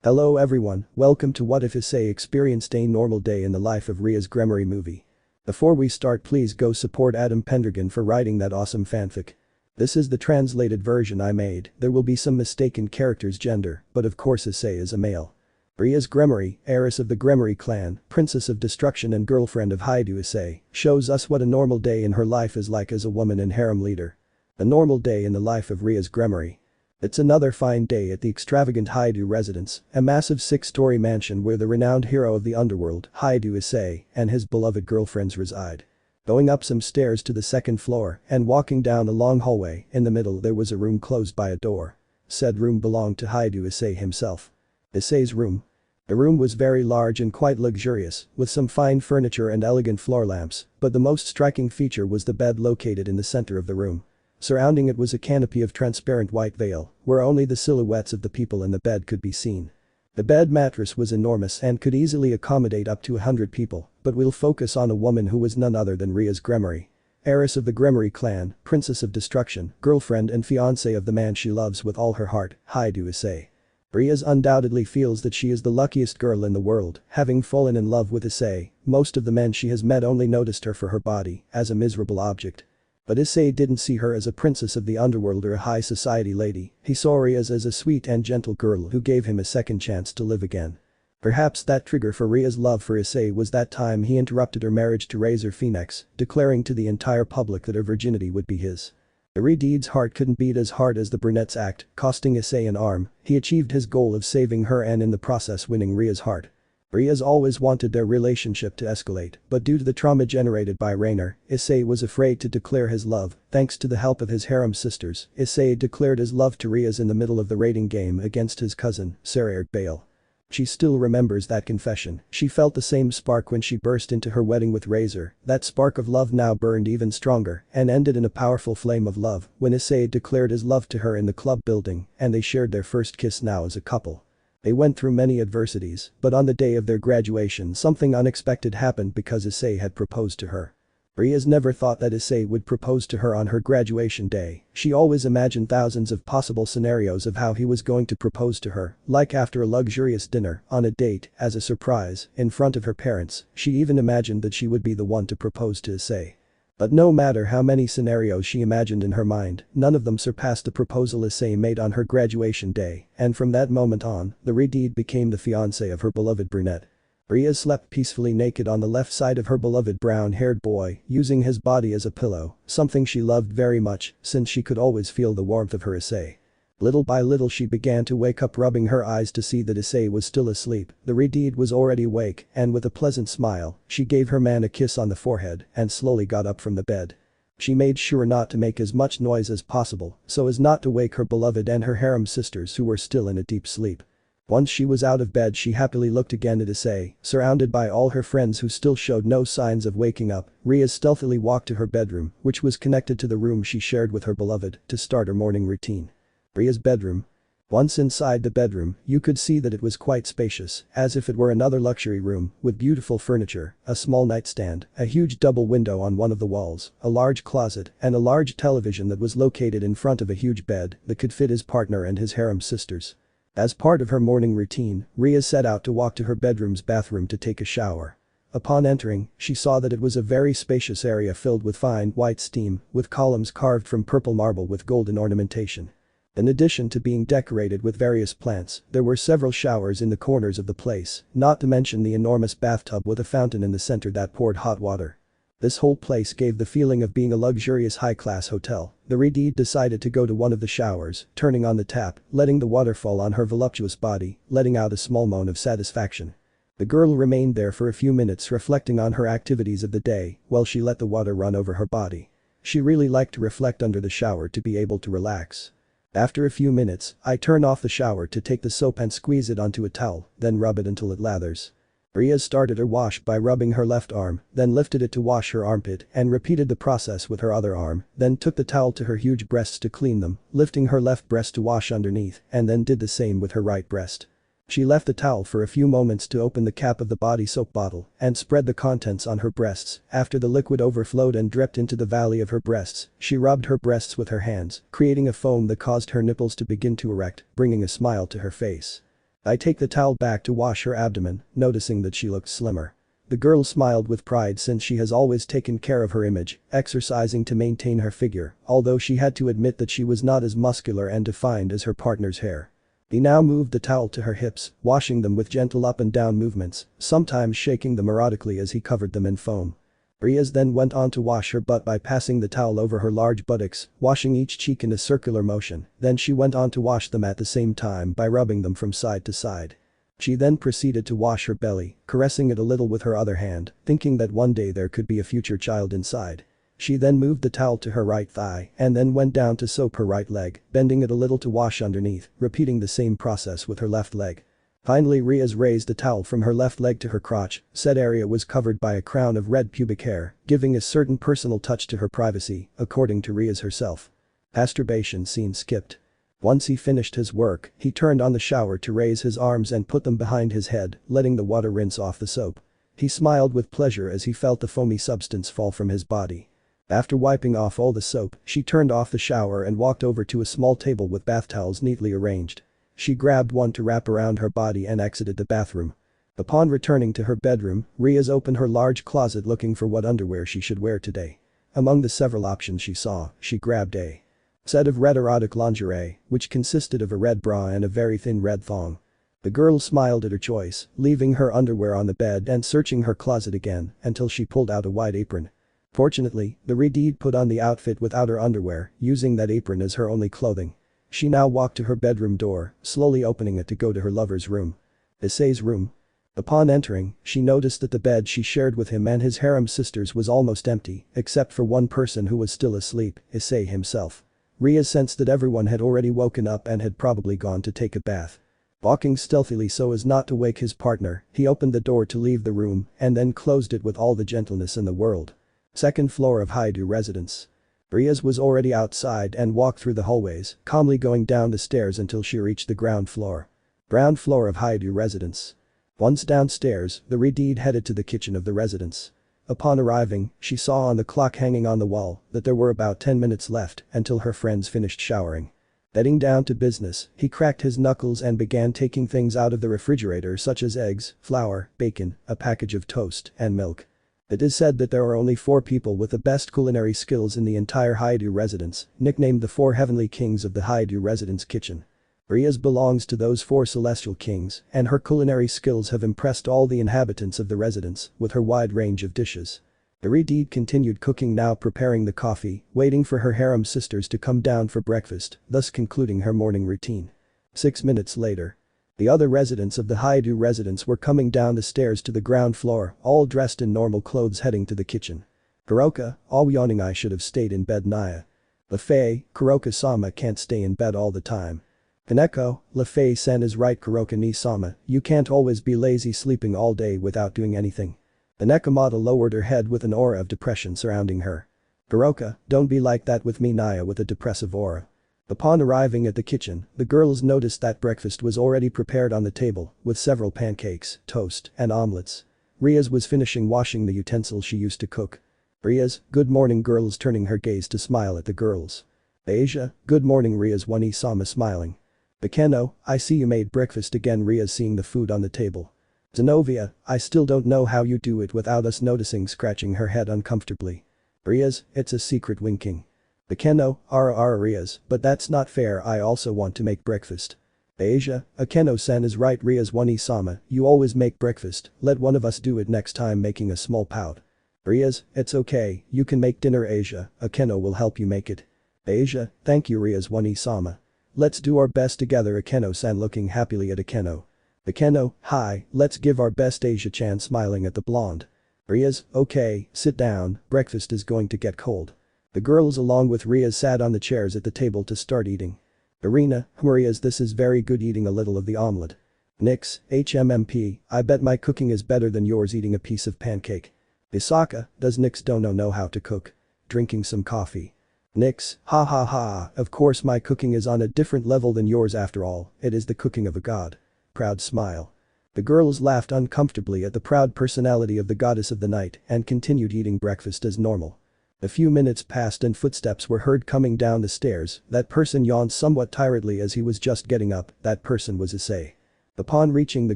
Hello everyone, welcome to What If Issei Experienced A Normal Day in the Life of Rias Gremory Movie. Before we start, please go support AdamPendragon for writing that awesome fanfic. This is the translated version I made. There will be some mistaken characters' gender, but of course Issei is a male. Rias Gremory, heiress of the Gremory clan, princess of destruction and girlfriend of Hyoudou Issei, shows us what a normal day in her life is like as a woman and harem leader. A normal day in the life of Rias Gremory. It's another fine day at the extravagant Hyoudou residence, a massive 6-story mansion where the renowned hero of the underworld, Hyoudou Issei, and his beloved girlfriends reside. Going up some stairs to the second floor and walking down a long hallway, in the middle there was a room closed by a door. Said room belonged to Hyoudou Issei himself. Issei's room. The room was very large and quite luxurious, with some fine furniture and elegant floor lamps, but the most striking feature was the bed located in the center of the room. Surrounding it was a canopy of transparent white veil, where only the silhouettes of the people in the bed could be seen. The bed mattress was enormous and could easily accommodate up to 100 people, but we'll focus on a woman who was none other than Rias Gremory. Heiress of the Gremory clan, princess of destruction, girlfriend and fiancée of the man she loves with all her heart, Hyoudou Issei. Rias undoubtedly feels that she is the luckiest girl in the world, having fallen in love with Issei. Most of the men she has met only noticed her for her body, as a miserable object. But Issei didn't see her as a princess of the underworld or a high society lady, he saw Rias as a sweet and gentle girl who gave him a second chance to live again. Perhaps that trigger for Rias' love for Issei was that time he interrupted her marriage to Razor Phoenix, declaring to the entire public that her virginity would be his. The Redeed's heart couldn't beat as hard as the brunette's act, costing Issei an arm. He achieved his goal of saving her and in the process winning Rias' heart. Rias always wanted their relationship to escalate, but due to the trauma generated by Rainer, Issei was afraid to declare his love. Thanks to the help of his harem sisters, Issei declared his love to Rias in the middle of the raiding game against his cousin, Sekiryuutei. She still remembers that confession. She felt the same spark when she burst into her wedding with Razor. That spark of love now burned even stronger and ended in a powerful flame of love when Issei declared his love to her in the club building and they shared their first kiss now as a couple. They went through many adversities, but on the day of their graduation something unexpected happened because Issei had proposed to her. Rias never thought that Issei would propose to her on her graduation day. She always imagined thousands of possible scenarios of how he was going to propose to her, like after a luxurious dinner, on a date, as a surprise, in front of her parents. She even imagined that she would be the one to propose to Issei. But no matter how many scenarios she imagined in her mind, none of them surpassed the proposal Issei made on her graduation day, and from that moment on, the Redeed became the fiancé of her beloved brunette. Rias slept peacefully naked on the left side of her beloved brown-haired boy, using his body as a pillow, something she loved very much since she could always feel the warmth of her Issei. Little by little she began to wake up, rubbing her eyes to see that Issei was still asleep. The Redeed was already awake and with a pleasant smile, she gave her man a kiss on the forehead and slowly got up from the bed. She made sure not to make as much noise as possible so as not to wake her beloved and her harem sisters who were still in a deep sleep. Once she was out of bed she happily looked again at Issei, surrounded by all her friends who still showed no signs of waking up. Rias stealthily walked to her bedroom, which was connected to the room she shared with her beloved, to start her morning routine. Rias' bedroom. Once inside the bedroom, you could see that it was quite spacious, as if it were another luxury room, with beautiful furniture, a small nightstand, a huge double window on one of the walls, a large closet, and a large television that was located in front of a huge bed that could fit his partner and his harem sisters. As part of her morning routine, Rias set out to walk to her bedroom's bathroom to take a shower. Upon entering, she saw that it was a very spacious area filled with fine white steam, with columns carved from purple marble with golden ornamentation. In addition to being decorated with various plants, there were several showers in the corners of the place, not to mention the enormous bathtub with a fountain in the center that poured hot water. This whole place gave the feeling of being a luxurious high-class hotel. The Redeed decided to go to one of the showers, turning on the tap, letting the water fall on her voluptuous body, letting out a small moan of satisfaction. The girl remained there for a few minutes reflecting on her activities of the day while she let the water run over her body. She really liked to reflect under the shower to be able to relax. After a few minutes, I turn off the shower to take the soap and squeeze it onto a towel, then rub it until it lathers. Rias started her wash by rubbing her left arm, then lifted it to wash her armpit and repeated the process with her other arm, then took the towel to her huge breasts to clean them, lifting her left breast to wash underneath and then did the same with her right breast. She left the towel for a few moments to open the cap of the body soap bottle and spread the contents on her breasts. After the liquid overflowed and dripped into the valley of her breasts, she rubbed her breasts with her hands, creating a foam that caused her nipples to begin to erect, bringing a smile to her face. I take the towel back to wash her abdomen, noticing that she looked slimmer. The girl smiled with pride since she has always taken care of her image, exercising to maintain her figure, although she had to admit that she was not as muscular and defined as her partner's hair. He now moved the towel to her hips, washing them with gentle up and down movements, sometimes shaking them erotically as he covered them in foam. Rias then went on to wash her butt by passing the towel over her large buttocks, washing each cheek in a circular motion, then she went on to wash them at the same time by rubbing them from side to side. She then proceeded to wash her belly, caressing it a little with her other hand, thinking that one day there could be a future child inside. She then moved the towel to her right thigh and then went down to soap her right leg, bending it a little to wash underneath, repeating the same process with her left leg. Finally Rias raised the towel from her left leg to her crotch, said area was covered by a crown of red pubic hair, giving a certain personal touch to her privacy, according to Rias herself. Masturbation scene skipped. Once he finished his work, he turned on the shower to raise his arms and put them behind his head, letting the water rinse off the soap. He smiled with pleasure as he felt the foamy substance fall from his body. After wiping off all the soap, she turned off the shower and walked over to a small table with bath towels neatly arranged. She grabbed one to wrap around her body and exited the bathroom. Upon returning to her bedroom, Rias opened her large closet looking for what underwear she should wear today. Among the several options she saw, she grabbed a set of red erotic lingerie, which consisted of a red bra and a very thin red thong. The girl smiled at her choice, leaving her underwear on the bed and searching her closet again until she pulled out a white apron. Fortunately, the redhead put on the outfit without her underwear, using that apron as her only clothing. She now walked to her bedroom door, slowly opening it to go to her lover's room. Issei's room. Upon entering, she noticed that the bed she shared with him and his harem sisters was almost empty, except for one person who was still asleep, Issei himself. Rias sensed that everyone had already woken up and had probably gone to take a bath. Walking stealthily so as not to wake his partner, he opened the door to leave the room and then closed it with all the gentleness in the world. Second floor of Hyoudou residence. Rias was already outside and walked through the hallways, calmly going down the stairs until she reached the ground floor. Ground floor of Hyoudou residence. Once downstairs, the redhead headed to the kitchen of the residence. Upon arriving, she saw on the clock hanging on the wall that there were about 10 minutes left until her friends finished showering. Getting down to business, he cracked his knuckles and began taking things out of the refrigerator such as eggs, flour, bacon, a package of toast, and milk. It is said that there are only 4 people with the best culinary skills in the entire Hyoudou residence, nicknamed the 4 heavenly kings of the Hyoudou residence kitchen. Rias belongs to those 4 celestial kings, and her culinary skills have impressed all the inhabitants of the residence with her wide range of dishes. The redhead continued cooking, now preparing the coffee, waiting for her harem sisters to come down for breakfast, thus concluding her morning routine. 6 minutes later. The other residents of the Hyoudou residence were coming down the stairs to the ground floor, all dressed in normal clothes heading to the kitchen. Kuroka, all yawning, I should have stayed in bed Naya. Lefei, Kuroka-sama can't stay in bed all the time. Kaneko, Lefei-san is right Kuroka-ni-sama, you can't always be lazy sleeping all day without doing anything. The Nekomata lowered her head with an aura of depression surrounding her. Kuroka, don't be like that with me Naya with a depressive aura. Upon arriving at the kitchen, the girls noticed that breakfast was already prepared on the table, with several pancakes, toast, and omelets. Rias was finishing washing the utensils she used to cook. Rias, good morning girls, turning her gaze to smile at the girls. Asia, good morning Rias One-sama smiling. Bakeno, I see you made breakfast again Rias seeing the food on the table. Zenobia, I still don't know how you do it without us noticing, scratching her head uncomfortably. Rias, it's a secret winking. Bakeno, ara Rias, but that's not fair, I also want to make breakfast. Asia, Akeno-san is right Rias One-sama, you always make breakfast, let one of us do it next time, making a small pout. Rias, it's okay, you can make dinner Asia, Akeno will help you make it. Asia, thank you Rias One-sama. Let's do our best together Akeno-san looking happily at Akeno. Akeno, hi, let's give our best Asia-chan smiling at the blonde. Rias, okay, sit down, breakfast is going to get cold. The girls along with Rias sat on the chairs at the table to start eating. Irina, Rias, this is very good, eating a little of the omelette. Nix, HMMP, I bet my cooking is better than yours, eating a piece of pancake. Isaka, does Nix Dono know how to cook? Drinking some coffee. Nix, ha ha ha, of course my cooking is on a different level than yours after all, it is the cooking of a god. Proud smile. The girls laughed uncomfortably at the proud personality of the goddess of the night and continued eating breakfast as normal. A few minutes passed and footsteps were heard coming down the stairs, that person yawned somewhat tiredly as he was just getting up, that person was Issei. Upon reaching the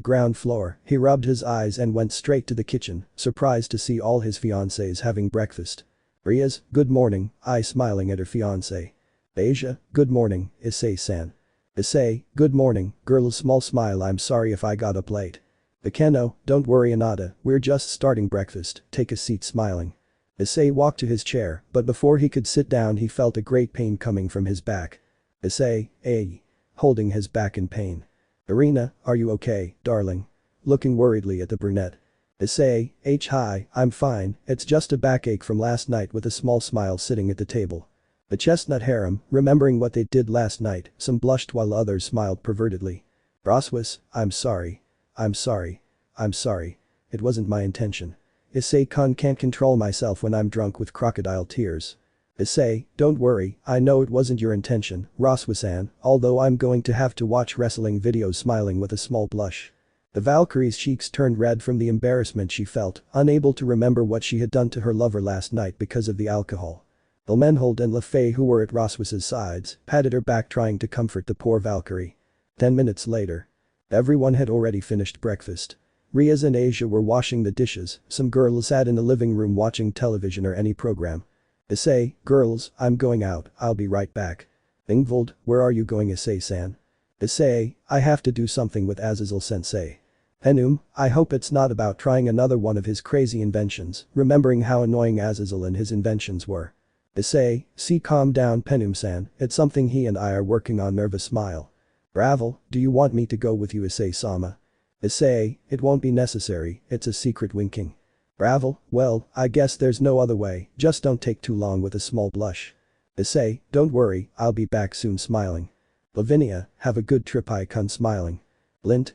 ground floor, he rubbed his eyes and went straight to the kitchen, surprised to see all his fiancées having breakfast. Rias, good morning, I smiling at her fiancé. Asia, good morning, Issei-san. Issei, good morning, girl's small smile I'm sorry if I got up late. Bakeno, don't worry Anada, we're just starting breakfast, take a seat smiling. Issei walked to his chair, but before he could sit down he felt a great pain coming from his back. Issei, holding his back in pain. Irina, are you okay, darling? Looking worriedly at the brunette. Issei, hi, I'm fine, it's just a backache from last night with a small smile sitting at the table. The chestnut harem, remembering what they did last night, some blushed while others smiled pervertedly. Roswis, I'm sorry. It wasn't my intention. Issei-kun can't control myself when I'm drunk with crocodile tears. Issei, don't worry, I know it wasn't your intention, Roswisan, although I'm going to have to watch wrestling videos smiling with a small blush. The Valkyrie's cheeks turned red from the embarrassment she felt, unable to remember what she had done to her lover last night because of the alcohol. Ilmenhold and Lefay who were at Roswis's sides, patted her back trying to comfort the poor Valkyrie. 10 minutes later. Everyone had already finished breakfast. Rias and Asia were washing the dishes, some girls sat in the living room watching television or any program. Issei, girls, I'm going out, I'll be right back. Ingvald, where are you going Issei-san? Issei, I have to do something with Azazel-sensei. Henum, I hope it's not about trying another one of his crazy inventions, remembering how annoying Azazel and his inventions were. Issei, calm down Penum-san, it's something he and I are working on nervous smile. Ravel, do you want me to go with you Issei-sama? Issei, it won't be necessary, it's a secret winking. Ravel, well, I guess there's no other way, just don't take too long with a small blush. Issei, don't worry, I'll be back soon smiling. Lavinia, have a good trip Icon smiling. Lint,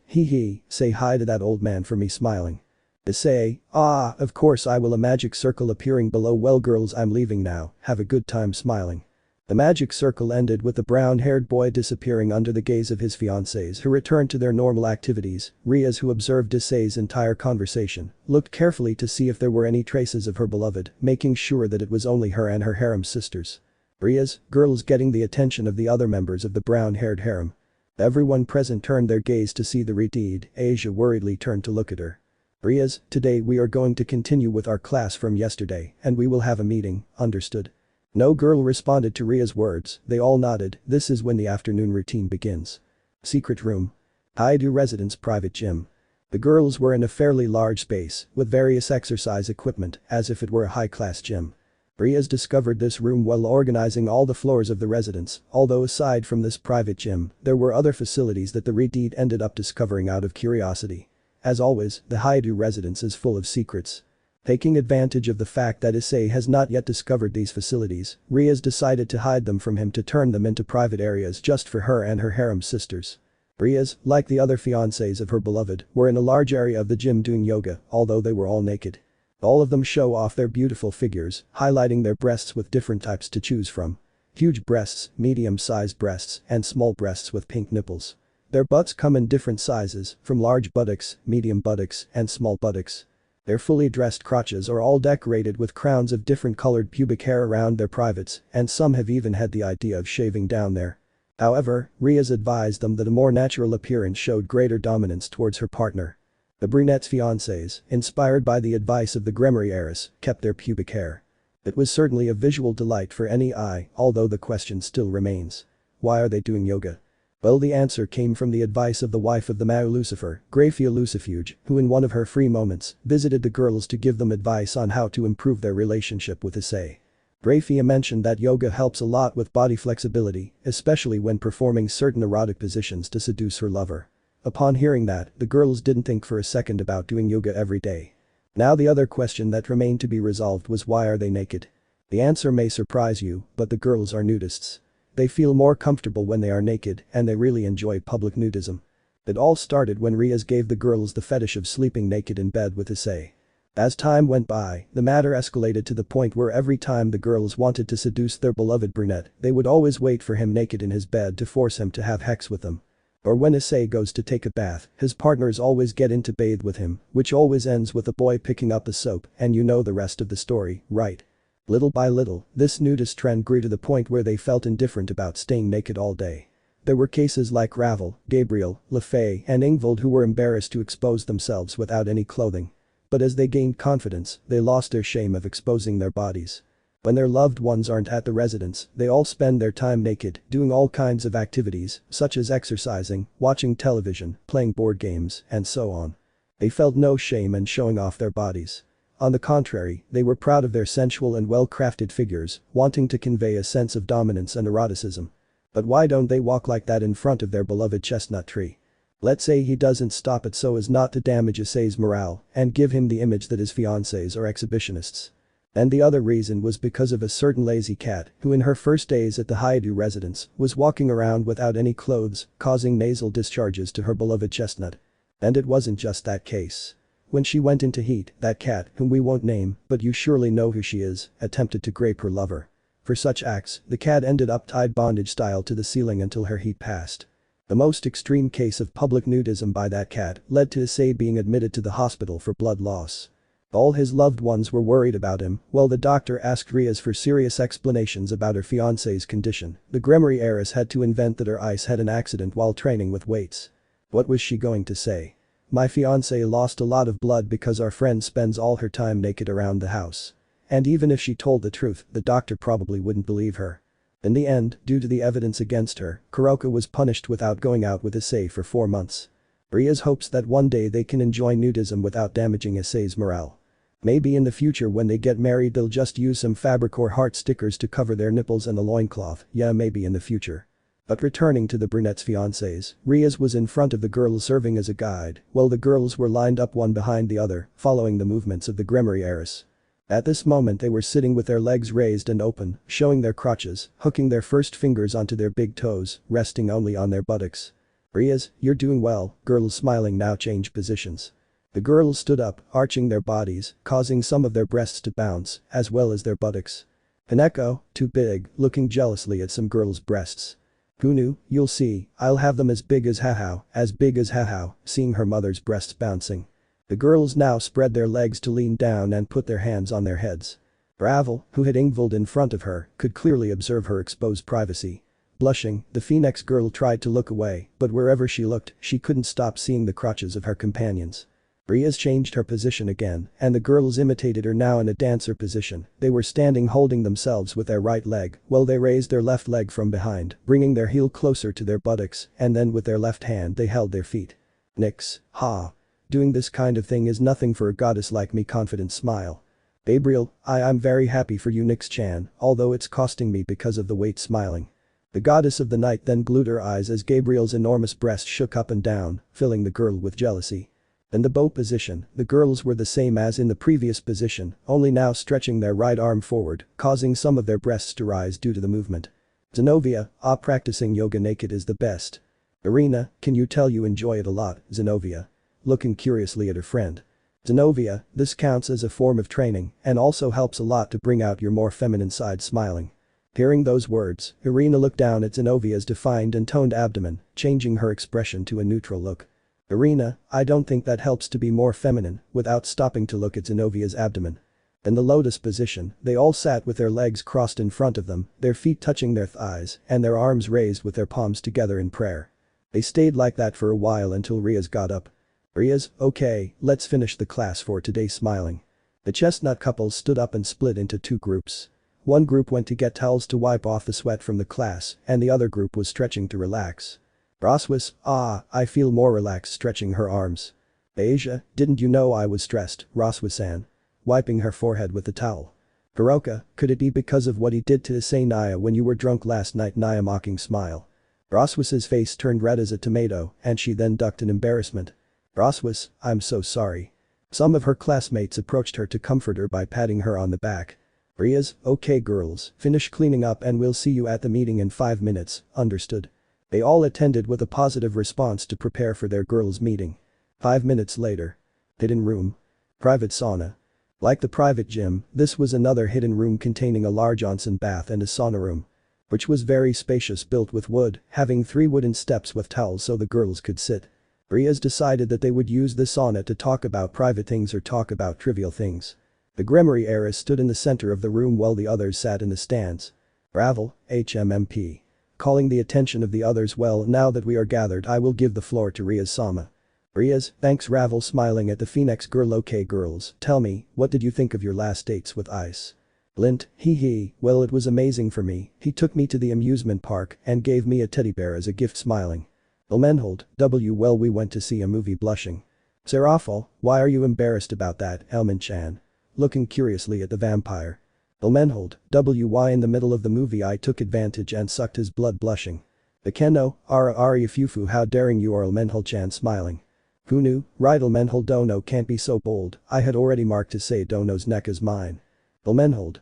say hi to that old man for me smiling. Issei, of course I will a magic circle appearing below well girls I'm leaving now, have a good time smiling. The magic circle ended with the brown-haired boy disappearing under the gaze of his fiancées who returned to their normal activities. Rias, who observed Issei's entire conversation, looked carefully to see if there were any traces of her beloved, making sure that it was only her and her harem sisters. Rias, girls getting the attention of the other members of the brown-haired harem. Everyone present turned their gaze to see the redeed. Asia worriedly turned to look at her. Rias, today we are going to continue with our class from yesterday and we will have a meeting, understood? No girl responded to Ria's words, they all nodded. This is when the afternoon routine begins. Secret room. Hyoudou residence private gym. The girls were in a fairly large space, with various exercise equipment, as if it were a high-class gym. Rias discovered this room while organizing all the floors of the residence, although aside from this private gym, there were other facilities that the redeed ended up discovering out of curiosity. As always, the Hyoudou residence is full of secrets. Taking advantage of the fact that Issei has not yet discovered these facilities, Rias decided to hide them from him to turn them into private areas just for her and her harem sisters. Rias, like the other fiancés of her beloved, were in a large area of the gym doing yoga, although they were all naked. All of them show off their beautiful figures, highlighting their breasts with different types to choose from. Huge breasts, medium-sized breasts, and small breasts with pink nipples. Their butts come in different sizes, from large buttocks, medium buttocks, and small buttocks. Their fully dressed crotches are all decorated with crowns of different colored pubic hair around their privates, and some have even had the idea of shaving down there. However, Rias advised them that a more natural appearance showed greater dominance towards her partner. The brunette's fiancés, inspired by the advice of the Gremory heiress, kept their pubic hair. It was certainly a visual delight for any eye, although the question still remains. Why are they doing yoga? Well, the answer came from the advice of the wife of the Mao Lucifer, Grayfia Lucifuge, who in one of her free moments, visited the girls to give them advice on how to improve their relationship with Issei. Grayfia mentioned that yoga helps a lot with body flexibility, especially when performing certain erotic positions to seduce her lover. Upon hearing that, the girls didn't think for a second about doing yoga every day. Now the other question that remained to be resolved was why are they naked? The answer may surprise you, but the girls are nudists. They feel more comfortable when they are naked and they really enjoy public nudism. It all started when Rias gave the girls the fetish of sleeping naked in bed with Issei. As time went by, the matter escalated to the point where every time the girls wanted to seduce their beloved brunette, they would always wait for him naked in his bed to force him to have sex with them. Or when Issei goes to take a bath, his partners always get in to bathe with him, which always ends with the boy picking up the soap, and you know the rest of the story, right? Little by little, this nudist trend grew to the point where they felt indifferent about staying naked all day. There were cases like Ravel, Gabriel, Lefay and Ingvald who were embarrassed to expose themselves without any clothing. But as they gained confidence, they lost their shame of exposing their bodies. When their loved ones aren't at the residence, they all spend their time naked, doing all kinds of activities, such as exercising, watching television, playing board games, and so on. They felt no shame in showing off their bodies. On the contrary, they were proud of their sensual and well-crafted figures, wanting to convey a sense of dominance and eroticism. But why don't they walk like that in front of their beloved chestnut tree? Let's say he doesn't stop it so as not to damage Issei's morale and give him the image that his fiancés are exhibitionists. And the other reason was because of a certain lazy cat who in her first days at the Hyoudou residence was walking around without any clothes, causing nasal discharges to her beloved chestnut. And it wasn't just that case. When she went into heat, that cat, whom we won't name, but you surely know who she is, attempted to grape her lover. For such acts, the cat ended up tied bondage style to the ceiling until her heat passed. The most extreme case of public nudism by that cat led to Issei being admitted to the hospital for blood loss. All his loved ones were worried about him, while the doctor asked Rias for serious explanations about her fiancé's condition. The Gremory heiress had to invent that her ice had an accident while training with weights. What was she going to say? My fiancé lost a lot of blood because our friend spends all her time naked around the house. And even if she told the truth, the doctor probably wouldn't believe her. In the end, due to the evidence against her, Kuroka was punished without going out with Issei for 4 months. Rias hopes that one day they can enjoy nudism without damaging Issei's morale. Maybe in the future when they get married they'll just use some fabric or heart stickers to cover their nipples and the loincloth, yeah maybe in the future. But returning to the brunette's fiancés, Rias was in front of the girls serving as a guide, while the girls were lined up one behind the other, following the movements of the Gremory heiress. At this moment they were sitting with their legs raised and open, showing their crotches, hooking their first fingers onto their big toes, resting only on their buttocks. Rias, you're doing well, girls smiling now changed positions. The girls stood up, arching their bodies, causing some of their breasts to bounce, as well as their buttocks. Hineko, too big, looking jealously at some girls' breasts. Who knew, you'll see, I'll have them as big as Hyoudou, seeing her mother's breasts bouncing. The girls now spread their legs to lean down and put their hands on their heads. Ravel, who had Ingvald in front of her, could clearly observe her exposed privacy. Blushing, the Phoenix girl tried to look away, but wherever she looked, she couldn't stop seeing the crotches of her companions. Rias changed her position again, and the girls imitated her now in a dancer position. They were standing holding themselves with their right leg, while they raised their left leg from behind, bringing their heel closer to their buttocks, and then with their left hand they held their feet. Nix, ha. Doing this kind of thing is nothing for a goddess like me, confident smile. Gabriel, I'm very happy for you Nix-chan, although it's costing me because of the weight smiling. The goddess of the night then glued her eyes as Gabriel's enormous breast shook up and down, filling the girl with jealousy. In the bow position, the girls were the same as in the previous position, only now stretching their right arm forward, causing some of their breasts to rise due to the movement. Zenobia, practicing yoga naked is the best. Irina, can you tell you enjoy it a lot, Zenobia? Looking curiously at her friend. Zenobia, this counts as a form of training and also helps a lot to bring out your more feminine side, smiling. Hearing those words, Irina looked down at Zenobia's defined and toned abdomen, changing her expression to a neutral look. Irina, I don't think that helps to be more feminine, without stopping to look at Zenobia's abdomen. In the lotus position, they all sat with their legs crossed in front of them, their feet touching their thighs, and their arms raised with their palms together in prayer. They stayed like that for a while until Rias got up. Rias, okay, let's finish the class for today, smiling. The chestnut couple stood up and split into 2 groups. One group went to get towels to wipe off the sweat from the class, and the other group was stretching to relax. Roswis, I feel more relaxed, stretching her arms. Asia, didn't you know I was stressed, Roswis-san? Wiping her forehead with the towel. Kuroka, could it be because of what he did to Issei Naya when you were drunk last night? Naya mocking smile. Roswis's face turned red as a tomato, and she then ducked in embarrassment. Roswis, I'm so sorry. Some of her classmates approached her to comfort her by patting her on the back. Rias, okay girls, finish cleaning up and we'll see you at the meeting in 5 minutes, understood? They all attended with a positive response to prepare for their girls' meeting. 5 minutes later. Hidden room. Private sauna. Like the private gym, this was another hidden room containing a large onsen bath and a sauna room. Which was very spacious, built with wood, having 3 wooden steps with towels so the girls could sit. Rias decided that they would use this sauna to talk about private things or talk about trivial things. The Gremory heiress stood in the center of the room while the others sat in the stands. Ravel, HMMP. calling the attention of the others. Well, now that we are gathered, I will give the floor to Rias-sama. Rias, thanks. Ravel smiling at the Phoenix girl. Okay girls, tell me, what did you think of your last dates with Ice? Lint, hee hee, well it was amazing for me, he took me to the amusement park and gave me a teddy bear as a gift. Smiling. Elmenhold, well we went to see a movie. Blushing. Seraphol, why are you embarrassed about that? Elman-chan. Looking curiously at the vampire. Elmenhold, why in the middle of the movie I took advantage and sucked his blood. Blushing. The Keno, Ari Fufu, how daring you are. Elmenhold-chan smiling. Who knew? Right. Elmenhold, Dono can't be so bold, I had already marked Issei Dono's neck as mine. Elmenhold,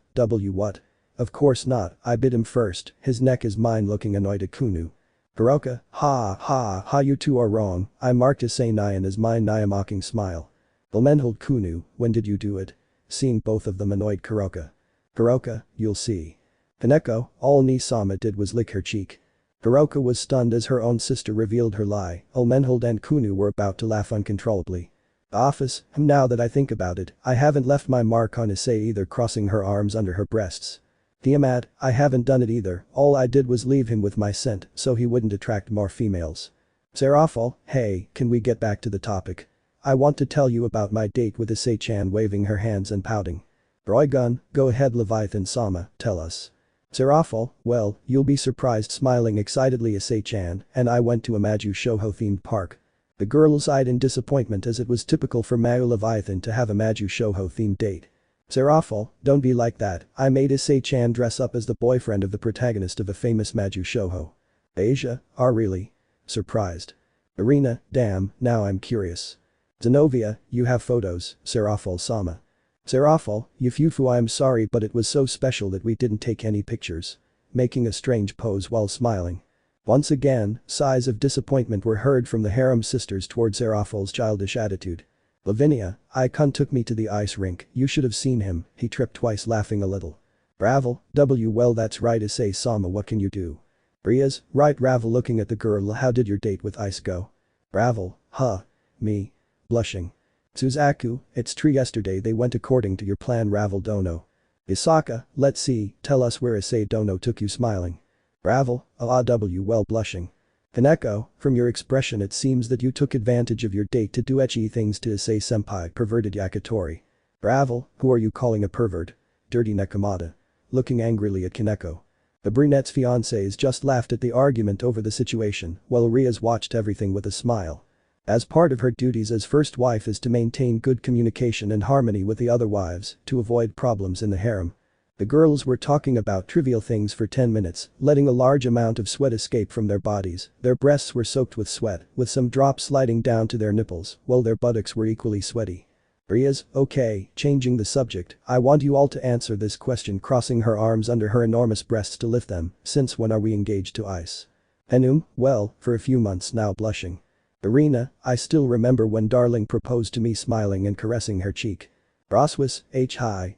what? Of course not, I bit him first, his neck is mine. Looking annoyed at Kunu. Kuroka, ha you two are wrong, I marked Issei Nyan as mine. Naya mocking smile. Elmenhold, Kunu, when did you do it? Seeing both of them annoyed Kuroka. Kuroka, you'll see. Kaneko, all Ni-sama did was lick her cheek. Kuroka was stunned as her own sister revealed her lie. Elmenhold and Kunu were about to laugh uncontrollably. Office, now that I think about it, I haven't left my mark on Issei either. Crossing her arms under her breasts. Tiamat, I haven't done it either, all I did was leave him with my scent so he wouldn't attract more females. Seraphol, hey, can we get back to the topic? I want to tell you about my date with Issei-chan. Waving her hands and pouting. Roigun, go ahead. Leviathan-sama, tell us. Seraphol, well, you'll be surprised. Smiling excitedly. Issei-chan and I went to a Maju Shoujo themed park. The girl sighed in disappointment as it was typical for Mao Leviathan to have a Maju Shoujo themed date. Seraphol, don't be like that, I made Issei-chan dress up as the boyfriend of the protagonist of a famous Maju Shoujo. Asia, really? Surprised. Irina, damn, now I'm curious. Zenovia, you have photos, Seraphol-sama. Seraphol, Yufufu, I'm sorry but it was so special that we didn't take any pictures. Making a strange pose while smiling. Once again, sighs of disappointment were heard from the harem sisters towards Seraphol's childish attitude. Lavinia, Icon took me to the ice rink, you should have seen him, he tripped twice laughing a little. Ravel, well that's right. Issei-sama, what can you do? Rias, right. Ravel looking at the girl, how did your date with Ice go? Ravel, me. Blushing. Suzaku, it's true yesterday they went according to your plan. Ravel Dono. Isaka, let's see, tell us where Issei Dono took you. Smiling. Ravel, well blushing. Kaneko, from your expression it seems that you took advantage of your date to do ecchi things to Issei senpai. Perverted Yakitori. Ravel, who are you calling a pervert? Dirty Nekomata. Looking angrily at Kaneko. The brunette's fiancés just laughed at the argument over the situation while Rias watched everything with a smile. As part of her duties as first wife is to maintain good communication and harmony with the other wives to avoid problems in the harem. The girls were talking about trivial things for 10 minutes, letting a large amount of sweat escape from their bodies. Their breasts were soaked with sweat, with some drops sliding down to their nipples, while their buttocks were equally sweaty. Rias, okay, changing the subject, I want you all to answer this question. Crossing her arms under her enormous breasts to lift them, since when are we engaged to Ice? Henum, well, for a few months now. Blushing. Irina, I still remember when Darling proposed to me. Smiling and caressing her cheek. Roswis,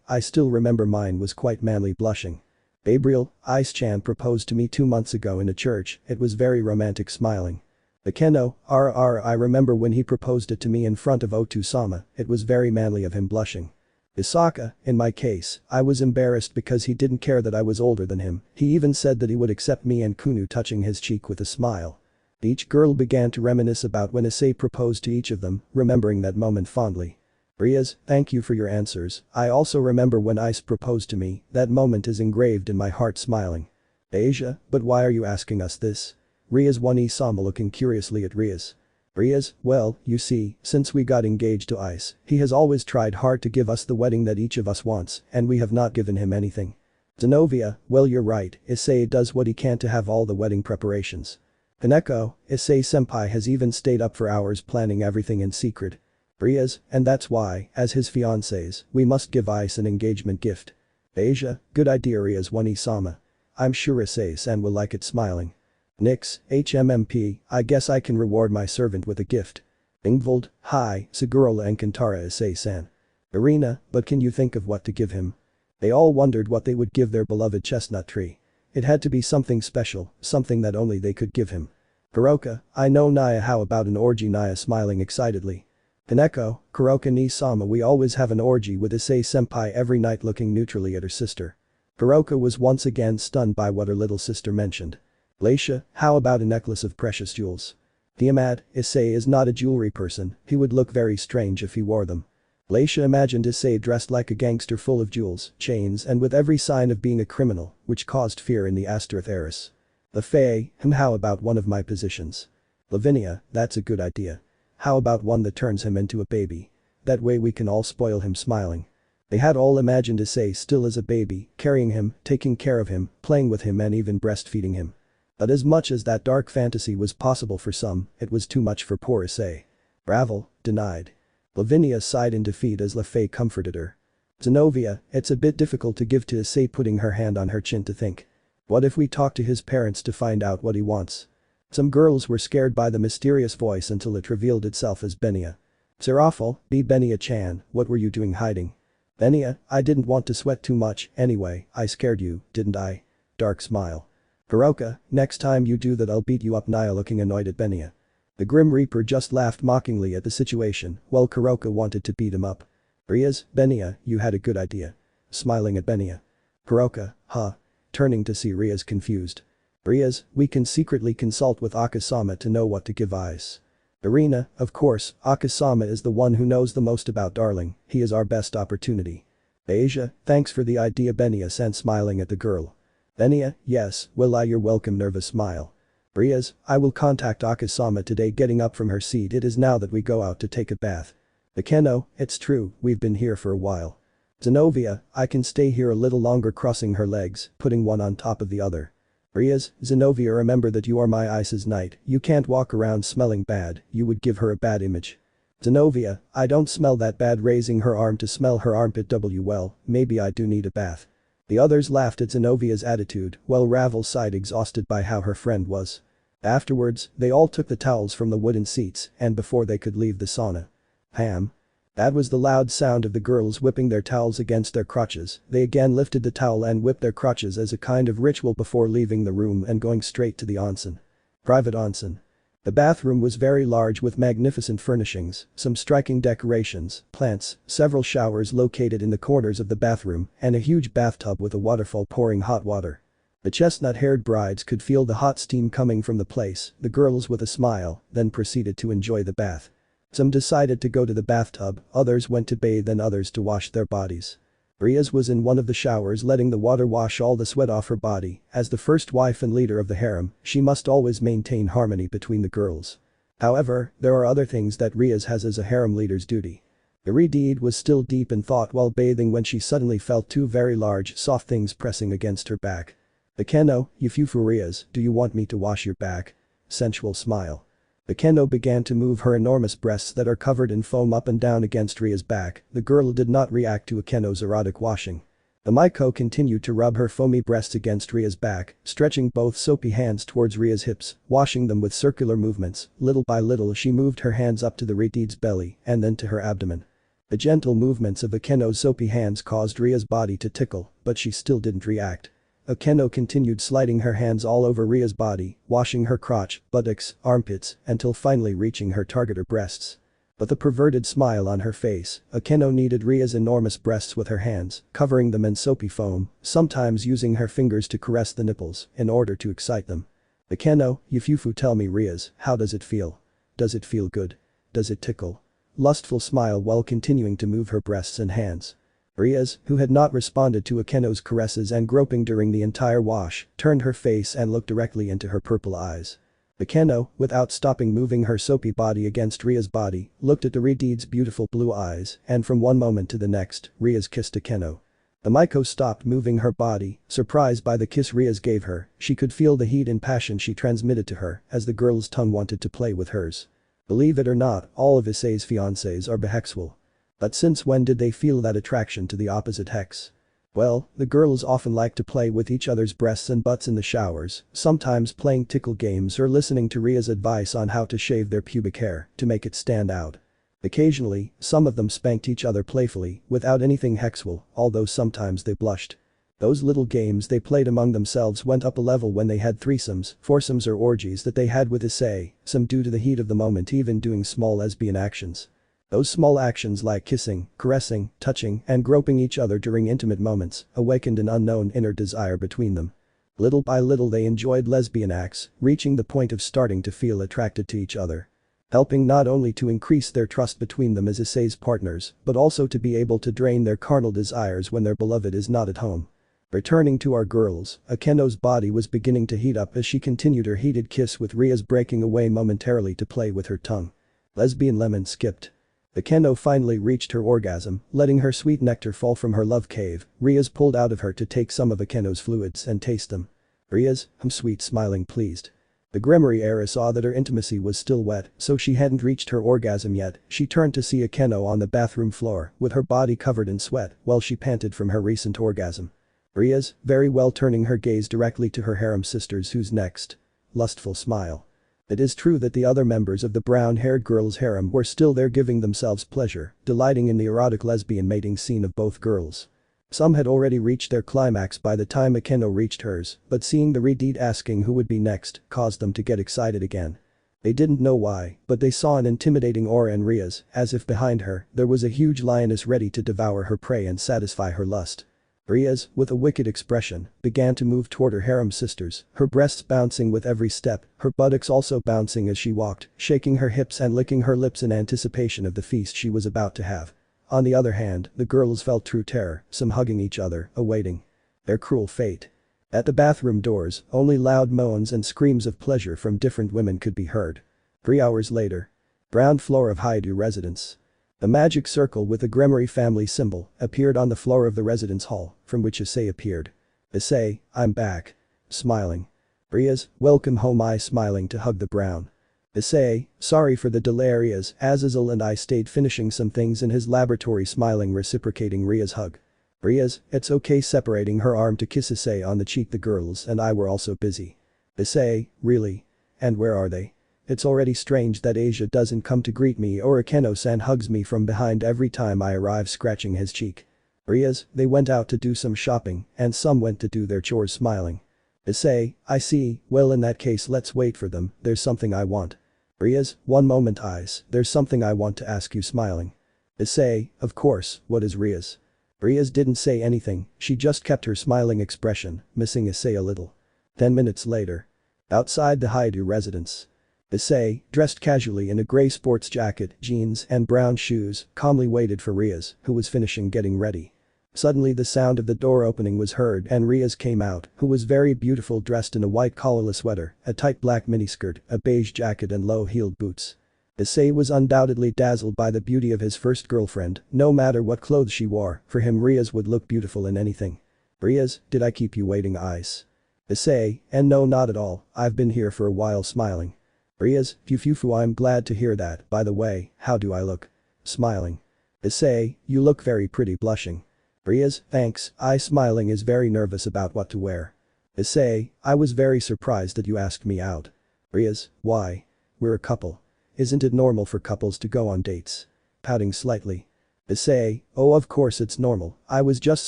I still remember mine was quite manly. Blushing. Gabriel, Ice-chan proposed to me 2 months ago in a church, it was very romantic. Smiling. The Keno, I remember when he proposed it to me in front of Otu-sama, it was very manly of him. Blushing. Isaka, in my case, I was embarrassed because he didn't care that I was older than him, he even said that he would accept me. And Kunu touching his cheek with a smile. Each girl began to reminisce about when Issei proposed to each of them, remembering that moment fondly. Rias, thank you for your answers, I also remember when Ice proposed to me, that moment is engraved in my heart. Smiling. Asia, but why are you asking us this? Rias One-sama looking curiously at Rias. Rias, well, you see, since we got engaged to Ice, he has always tried hard to give us the wedding that each of us wants, and we have not given him anything. Zenovia, well you're right, Issei does what he can to have all the wedding preparations. Kaneko, Issei-senpai has even stayed up for hours planning everything in secret. Rias, and that's why, as his fiancés, we must give Ice an engagement gift. Asia, good idea. Rias One-sama. I'm sure Issei-san will like it. Smiling. Nix, HMMP, I guess I can reward my servant with a gift. Ingvold, hi, Segurola and Kantara. Issei-san. Irina, but can you think of what to give him? They all wondered what they would give their beloved chestnut tree. It had to be something special, something that only they could give him. Kuroka, I know. Naya, how about an orgy? Naya smiling excitedly. Kaneko, Kuroka ni-sama, we always have an orgy with Issei-senpai every night. Looking neutrally at her sister. Kuroka was once again stunned by what her little sister mentioned. Leisha, how about a necklace of precious jewels? Tiamat, Issei is not a jewelry person, he would look very strange if he wore them. Leisha imagined Issei dressed like a gangster full of jewels, chains and with every sign of being a criminal, which caused fear in the Astaroth heiress. The Fae, how about one of my positions? Lavinia, that's a good idea. How about one that turns him into a baby? That way we can all spoil him smiling. They had all imagined Issei still as a baby, carrying him, taking care of him, playing with him and even breastfeeding him. But as much as that dark fantasy was possible for some, it was too much for poor Issei. Ravel, denied. Lavinia sighed in defeat as LaFay comforted her. Zenobia, it's a bit difficult to give to Issei, putting her hand on her chin to think. What if we talk to his parents to find out what he wants? Some girls were scared by the mysterious voice until it revealed itself as Benia. Serafal, be Benia-chan, what were you doing hiding? Benia, I didn't want to sweat too much, anyway, I scared you, didn't I? Dark smile. Kuroka, next time you do that I'll beat you up. Nia looking annoyed at Benia. The Grim Reaper just laughed mockingly at the situation, while Kuroka wanted to beat him up. Rias, Benia, you had a good idea. Smiling at Benia. Kuroka, huh? Turning to see Rias confused. Rias, we can secretly consult with Akasama to know what to give Ice. Irina, of course, Akasama is the one who knows the most about Darling, he is our best opportunity. Asia, thanks for the idea. Benia sent smiling at the girl. Benia, yes, you're welcome. Nervous smile. Rias, I will contact Akasama today. Getting up from her seat, it is now that we go out to take a bath. Akeno, it's true, we've been here for a while. Zenobia, I can stay here a little longer. Crossing her legs, putting one on top of the other. Rias, Zenobia, remember that you are my Ice's knight, you can't walk around smelling bad, you would give her a bad image. Zenobia, I don't smell that bad. Raising her arm to smell her armpit. Well, maybe I do need a bath. The others laughed at Zenobia's attitude, while Ravel sighed exhausted by how her friend was. Afterwards, they all took the towels from the wooden seats and before they could leave the sauna. Ham. That was the loud sound of the girls whipping their towels against their crotches. They again lifted the towel and whipped their crotches as a kind of ritual before leaving the room and going straight to the onsen. Private onsen. The bathroom was very large with magnificent furnishings, some striking decorations, plants, several showers located in the corners of the bathroom, and a huge bathtub with a waterfall pouring hot water. The chestnut-haired brides could feel the hot steam coming from the place, the girls with a smile, then proceeded to enjoy the bath. Some decided to go to the bathtub, others went to bathe and others to wash their bodies. Rias was in one of the showers letting the water wash all the sweat off her body. As the first wife and leader of the harem, she must always maintain harmony between the girls. However, there are other things that Rias has as a harem leader's duty. Irideed was still deep in thought while bathing when she suddenly felt two very large, soft things pressing against her back. Akeno, Yufufu. Rias, do you want me to wash your back? Sensual smile. Akeno began to move her enormous breasts that are covered in foam up and down against Ria's back. The girl did not react to Akeno's erotic washing. The Maiko continued to rub her foamy breasts against Ria's back, stretching both soapy hands towards Ria's hips, washing them with circular movements. Little by little she moved her hands up to the Rideed's belly and then to her abdomen. The gentle movements of Akeno's soapy hands caused Ria's body to tickle, but she still didn't react. Akeno continued sliding her hands all over Ria's body, washing her crotch, buttocks, armpits, until finally reaching her target, her breasts. But the perverted smile on her face, Akeno kneaded Ria's enormous breasts with her hands, covering them in soapy foam, sometimes using her fingers to caress the nipples in order to excite them. Akeno, Yufufu, tell me Rias, how does it feel? Does it feel good? Does it tickle? Lustful smile while continuing to move her breasts and hands. Rias, who had not responded to Akeno's caresses and groping during the entire wash, turned her face and looked directly into her purple eyes. Akeno, without stopping moving her soapy body against Ria's body, looked at Irideed's beautiful blue eyes, and from one moment to the next, Rias kissed Akeno. The Maiko stopped moving her body, surprised by the kiss Rias gave her. She could feel the heat and passion she transmitted to her as the girl's tongue wanted to play with hers. Believe it or not, all of Issei's fiancés are bisexual. But since when did they feel that attraction to the opposite sex? Well, the girls often like to play with each other's breasts and butts in the showers, sometimes playing tickle games or listening to Ria's advice on how to shave their pubic hair to make it stand out. Occasionally, some of them spanked each other playfully, without anything sexual, although sometimes they blushed. Those little games they played among themselves went up a level when they had threesomes, foursomes or orgies that they had with Issei, some due to the heat of the moment even doing small lesbian actions. Those small actions like kissing, caressing, touching, and groping each other during intimate moments awakened an unknown inner desire between them. Little by little they enjoyed lesbian acts, reaching the point of starting to feel attracted to each other. Helping not only to increase their trust between them as Issei's partners, but also to be able to drain their carnal desires when their beloved is not at home. Returning to our girls, Akeno's body was beginning to heat up as she continued her heated kiss with Rias breaking away momentarily to play with her tongue. Lesbian lemon skipped. Akeno finally reached her orgasm, letting her sweet nectar fall from her love cave. Rias pulled out of her to take some of Akeno's fluids and taste them. Rias, I'm sweet, smiling pleased. The Gremory heiress saw that her intimacy was still wet, so she hadn't reached her orgasm yet. She turned to see Akeno on the bathroom floor, with her body covered in sweat, while she panted from her recent orgasm. Rias, very well, turning her gaze directly to her harem sisters. Who's next? Lustful smile. It is true that the other members of the brown-haired girl's harem were still there giving themselves pleasure, delighting in the erotic lesbian mating scene of both girls. Some had already reached their climax by the time Akeno reached hers, but seeing the Redeed asking who would be next caused them to get excited again. They didn't know why, but they saw an intimidating aura in Rias, as if behind her there was a huge lioness ready to devour her prey and satisfy her lust. Rias, with a wicked expression, began to move toward her harem sisters, her breasts bouncing with every step, her buttocks also bouncing as she walked, shaking her hips and licking her lips in anticipation of the feast she was about to have. On the other hand, the girls felt true terror, some hugging each other, awaiting their cruel fate. At the bathroom doors, only loud moans and screams of pleasure from different women could be heard. 3 hours later. Ground floor of Hyoudou residence. A magic circle with a Gremory family symbol appeared on the floor of the residence hall, from which Issei appeared. Issei, I'm back. Smiling. Rias, welcome home. I smiling to hug the brown. Issei, sorry for the delay. Rias, Azazel and I stayed finishing some things in his laboratory, smiling, reciprocating Rias' hug. Rias, it's okay, separating her arm to kiss Issei on the cheek. The girls and I were also busy. Issei, really? And where are they? It's already strange that Asia doesn't come to greet me, or Akeno-san hugs me from behind every time I arrive, scratching his cheek. Rias, they went out to do some shopping, and some went to do their chores, smiling. Issei, I see, well in that case let's wait for them, there's something I want. Rias, one moment eyes, there's something I want to ask you, smiling. Issei, of course, what is Rias? Rias didn't say anything, she just kept her smiling expression, missing Issei a little. 10 minutes later. Outside the Hyoudou residence. Issei, dressed casually in a grey sports jacket, jeans and brown shoes, calmly waited for Rias, who was finishing getting ready. Suddenly the sound of the door opening was heard and Rias came out, who was very beautiful, dressed in a white collarless sweater, a tight black miniskirt, a beige jacket and low-heeled boots. Issei was undoubtedly dazzled by the beauty of his first girlfriend. No matter what clothes she wore, for him Rias would look beautiful in anything. Rias, did I keep you waiting? Eyes. Issei, and no, not at all, I've been here for a while, smiling. Rias, phew, I'm glad to hear that. By the way, how do I look? Smiling. Issei, you look very pretty, blushing. Rias, thanks. I smiling is very nervous about what to wear. Issei, I was very surprised that you asked me out. Rias, why? We're a couple. Isn't it normal for couples to go on dates? Pouting slightly. Issei, oh of course it's normal, I was just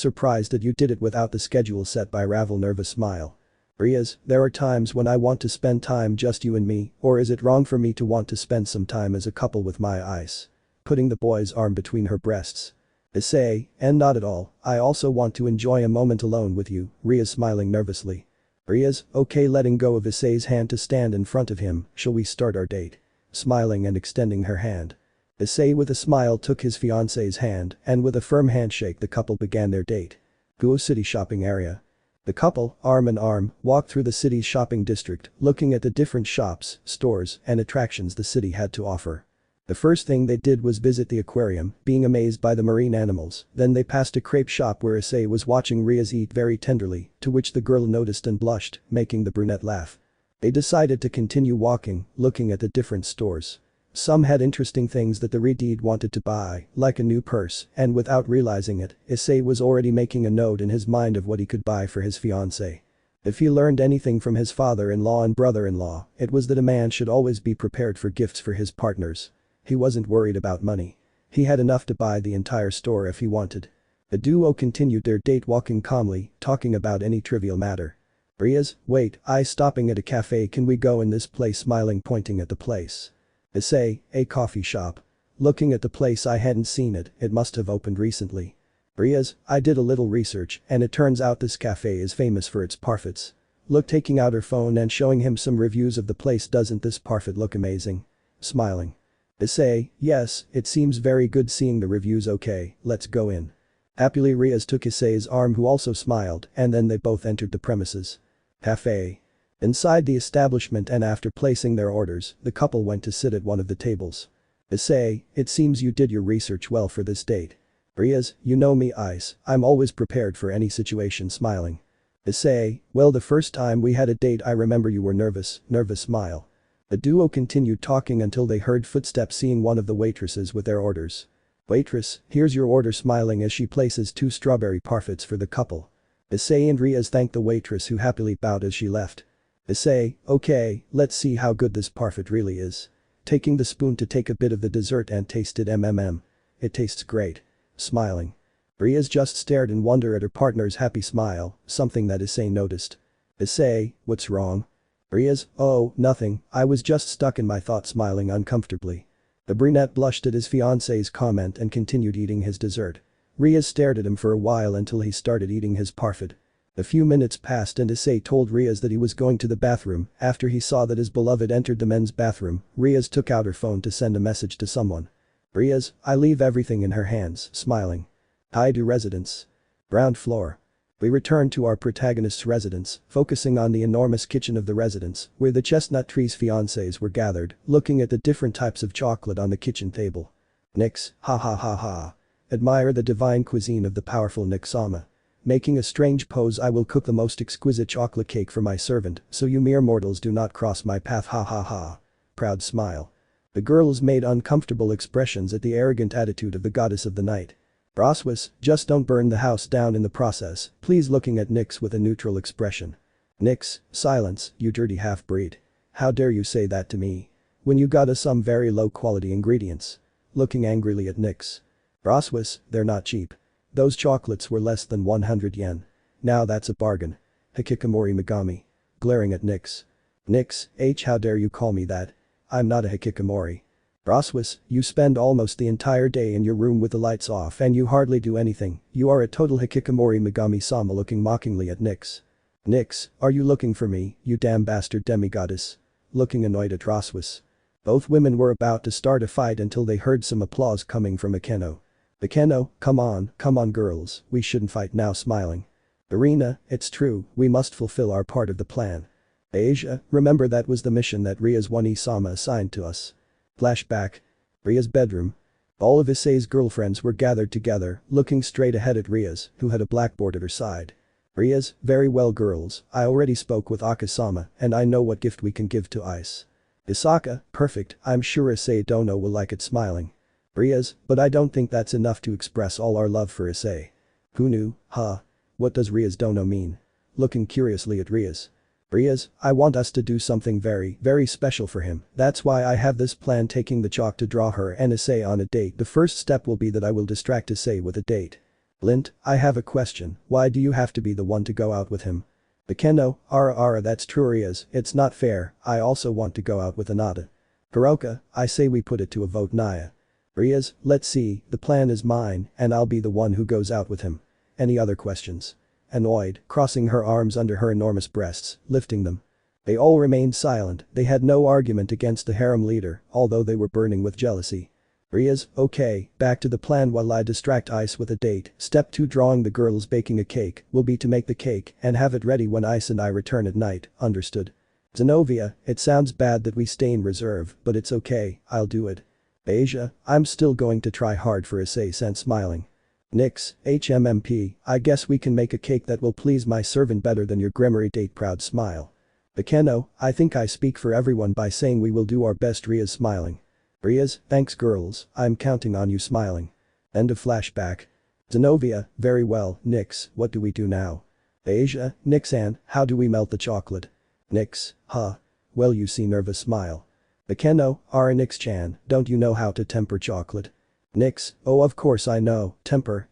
surprised that you did it without the schedule set by Ravel. Nervous smile. Rias, there are times when I want to spend time just you and me, or is it wrong for me to want to spend some time as a couple with my eyes? Putting the boy's arm between her breasts. Issei, and not at all, I also want to enjoy a moment alone with you, Rias smiling nervously. Rias, okay, letting go of Issei's hand to stand in front of him, shall we start our date? Smiling and extending her hand. Issei with a smile took his fiancé's hand and with a firm handshake the couple began their date. Kuoh City shopping area. The couple, arm in arm, walked through the city's shopping district, looking at the different shops, stores, and attractions the city had to offer. The first thing they did was visit the aquarium, being amazed by the marine animals. Then they passed a crepe shop where Issei was watching Rias eat very tenderly, to which the girl noticed and blushed, making the brunette laugh. They decided to continue walking, looking at the different stores. Some had interesting things that the Redeed wanted to buy, like a new purse, and without realizing it, Issei was already making a note in his mind of what he could buy for his fiancée. If he learned anything from his father-in-law and brother-in-law, it was that a man should always be prepared for gifts for his partners. He wasn't worried about money. He had enough to buy the entire store if he wanted. The duo continued their date walking calmly, talking about any trivial matter. Rias, wait, I stopping at a cafe, can we go in this place, smiling pointing at the place. Issei, a coffee shop. Looking at the place, I hadn't seen it, it must have opened recently. Rias, I did a little research and it turns out this cafe is famous for its parfaits. Look, taking out her phone and showing him some reviews of the place. Doesn't this parfait look amazing? Smiling. Issei, yes, it seems very good seeing the reviews. Okay, let's go in. Happily Rias took Issei's arm, who also smiled, and then they both entered the premises. Cafe. Inside the establishment, and after placing their orders, the couple went to sit at one of the tables. Issei, it seems you did your research well for this date. Rias, you know me Ice, I'm always prepared for any situation. Smiling. Issei, well, the first time we had a date I remember you were nervous smile. The duo continued talking until they heard footsteps, seeing one of the waitresses with their orders. Waitress, here's your order. Smiling as she places 2 strawberry parfaits for the couple. Issei and Rias thanked the waitress, who happily bowed as she left. Issei, okay, let's see how good this parfait really is. Taking the spoon to take a bit of the dessert and tasted It tastes great. Smiling. Rias just stared in wonder at her partner's happy smile, something that Issei noticed. Issei, what's wrong? Rias, oh, nothing, I was just stuck in my thoughts. Smiling uncomfortably. The brunette blushed at his fiancée's comment and continued eating his dessert. Rias stared at him for a while until he started eating his parfait. A few minutes passed and Issei told Rias that he was going to the bathroom. After he saw that his beloved entered the men's bathroom, Rias took out her phone to send a message to someone. Rias, I leave everything in her hands. Smiling. Hyoudou residence. Ground floor. We return to our protagonist's residence, focusing on the enormous kitchen of the residence, where the chestnut tree's fiancés were gathered, looking at the different types of chocolate on the kitchen table. Nix, ha ha ha ha. Admire the divine cuisine of the powerful Nix-sama. Making a strange pose, I will cook the most exquisite chocolate cake for my servant, so you mere mortals do not cross my path. Ha ha ha. Proud smile. The girls made uncomfortable expressions at the arrogant attitude of the goddess of the night. Roswis, just don't burn the house down in the process, please. Looking at Nix with a neutral expression. Nix, silence, you dirty half-breed. How dare you say that to me? When you got us some very low-quality ingredients. Looking angrily at Nix. Roswis, they're not cheap. Those chocolates were less than 100 yen. Now that's a bargain. Hikikomori Megami. Glaring at Nix. Nix, how dare you call me that? I'm not a hikikomori. Roswis, you spend almost the entire day in your room with the lights off and you hardly do anything. You are a total hikikomori. Megami-sama looking mockingly at Nix. Nix, are you looking for me, you damn bastard demigoddess? Looking annoyed at Roswis. Both women were about to start a fight until they heard some applause coming from Akeno. Akeno, come on girls, we shouldn't fight now. Smiling. Irina, it's true, we must fulfill our part of the plan. Asia, remember that was the mission that Rias One-sama assigned to us. Flashback. Rias' bedroom. All of Issei's girlfriends were gathered together, looking straight ahead at Rias, who had a blackboard at her side. Rias, very well girls, I already spoke with Aka-sama and I know what gift we can give to Ice. Isaka, perfect, I'm sure Issei Dono will like it. Smiling. Rias, but I don't think that's enough to express all our love for Issei. Who knew, huh? What does Rias Dono mean? Looking curiously at Rias. Rias, I want us to do something very, very special for him. That's why I have this plan, taking the chalk to draw her and Issei on a date. The first step will be that I will distract Issei with a date. Lint, I have a question, why do you have to be the one to go out with him? Akeno, ara that's true Rias, it's not fair, I also want to go out with Anata. Hiroka, I say we put it to a vote. Naya. Rias, let's see, the plan is mine and I'll be the one who goes out with him. Any other questions? Annoyed, crossing her arms under her enormous breasts, lifting them. They all remained silent, they had no argument against the harem leader, although they were burning with jealousy. Rias, okay, back to the plan while I distract Ice with a date. Step 2, drawing the girls baking a cake, will be to make the cake and have it ready when Ice and I return at night, understood? Zenobia, it sounds bad that we stay in reserve, but it's okay, I'll do it. Asia, I'm still going to try hard for Issei. Smiling. Nix, I guess we can make a cake that will please my servant better than your Gremory date. Proud smile. Akeno, I think I speak for everyone by saying we will do our best. Rias smiling. Rias, thanks girls, I'm counting on you. Smiling. End of flashback. Zenobia, very well, Nix, what do we do now? Asia, Nix-an, how do we melt the chocolate? Nix, huh? Well you see. Nervous smile. Akeno, Nix-chan, don't you know how to temper chocolate? Nix, oh of course I know, temper,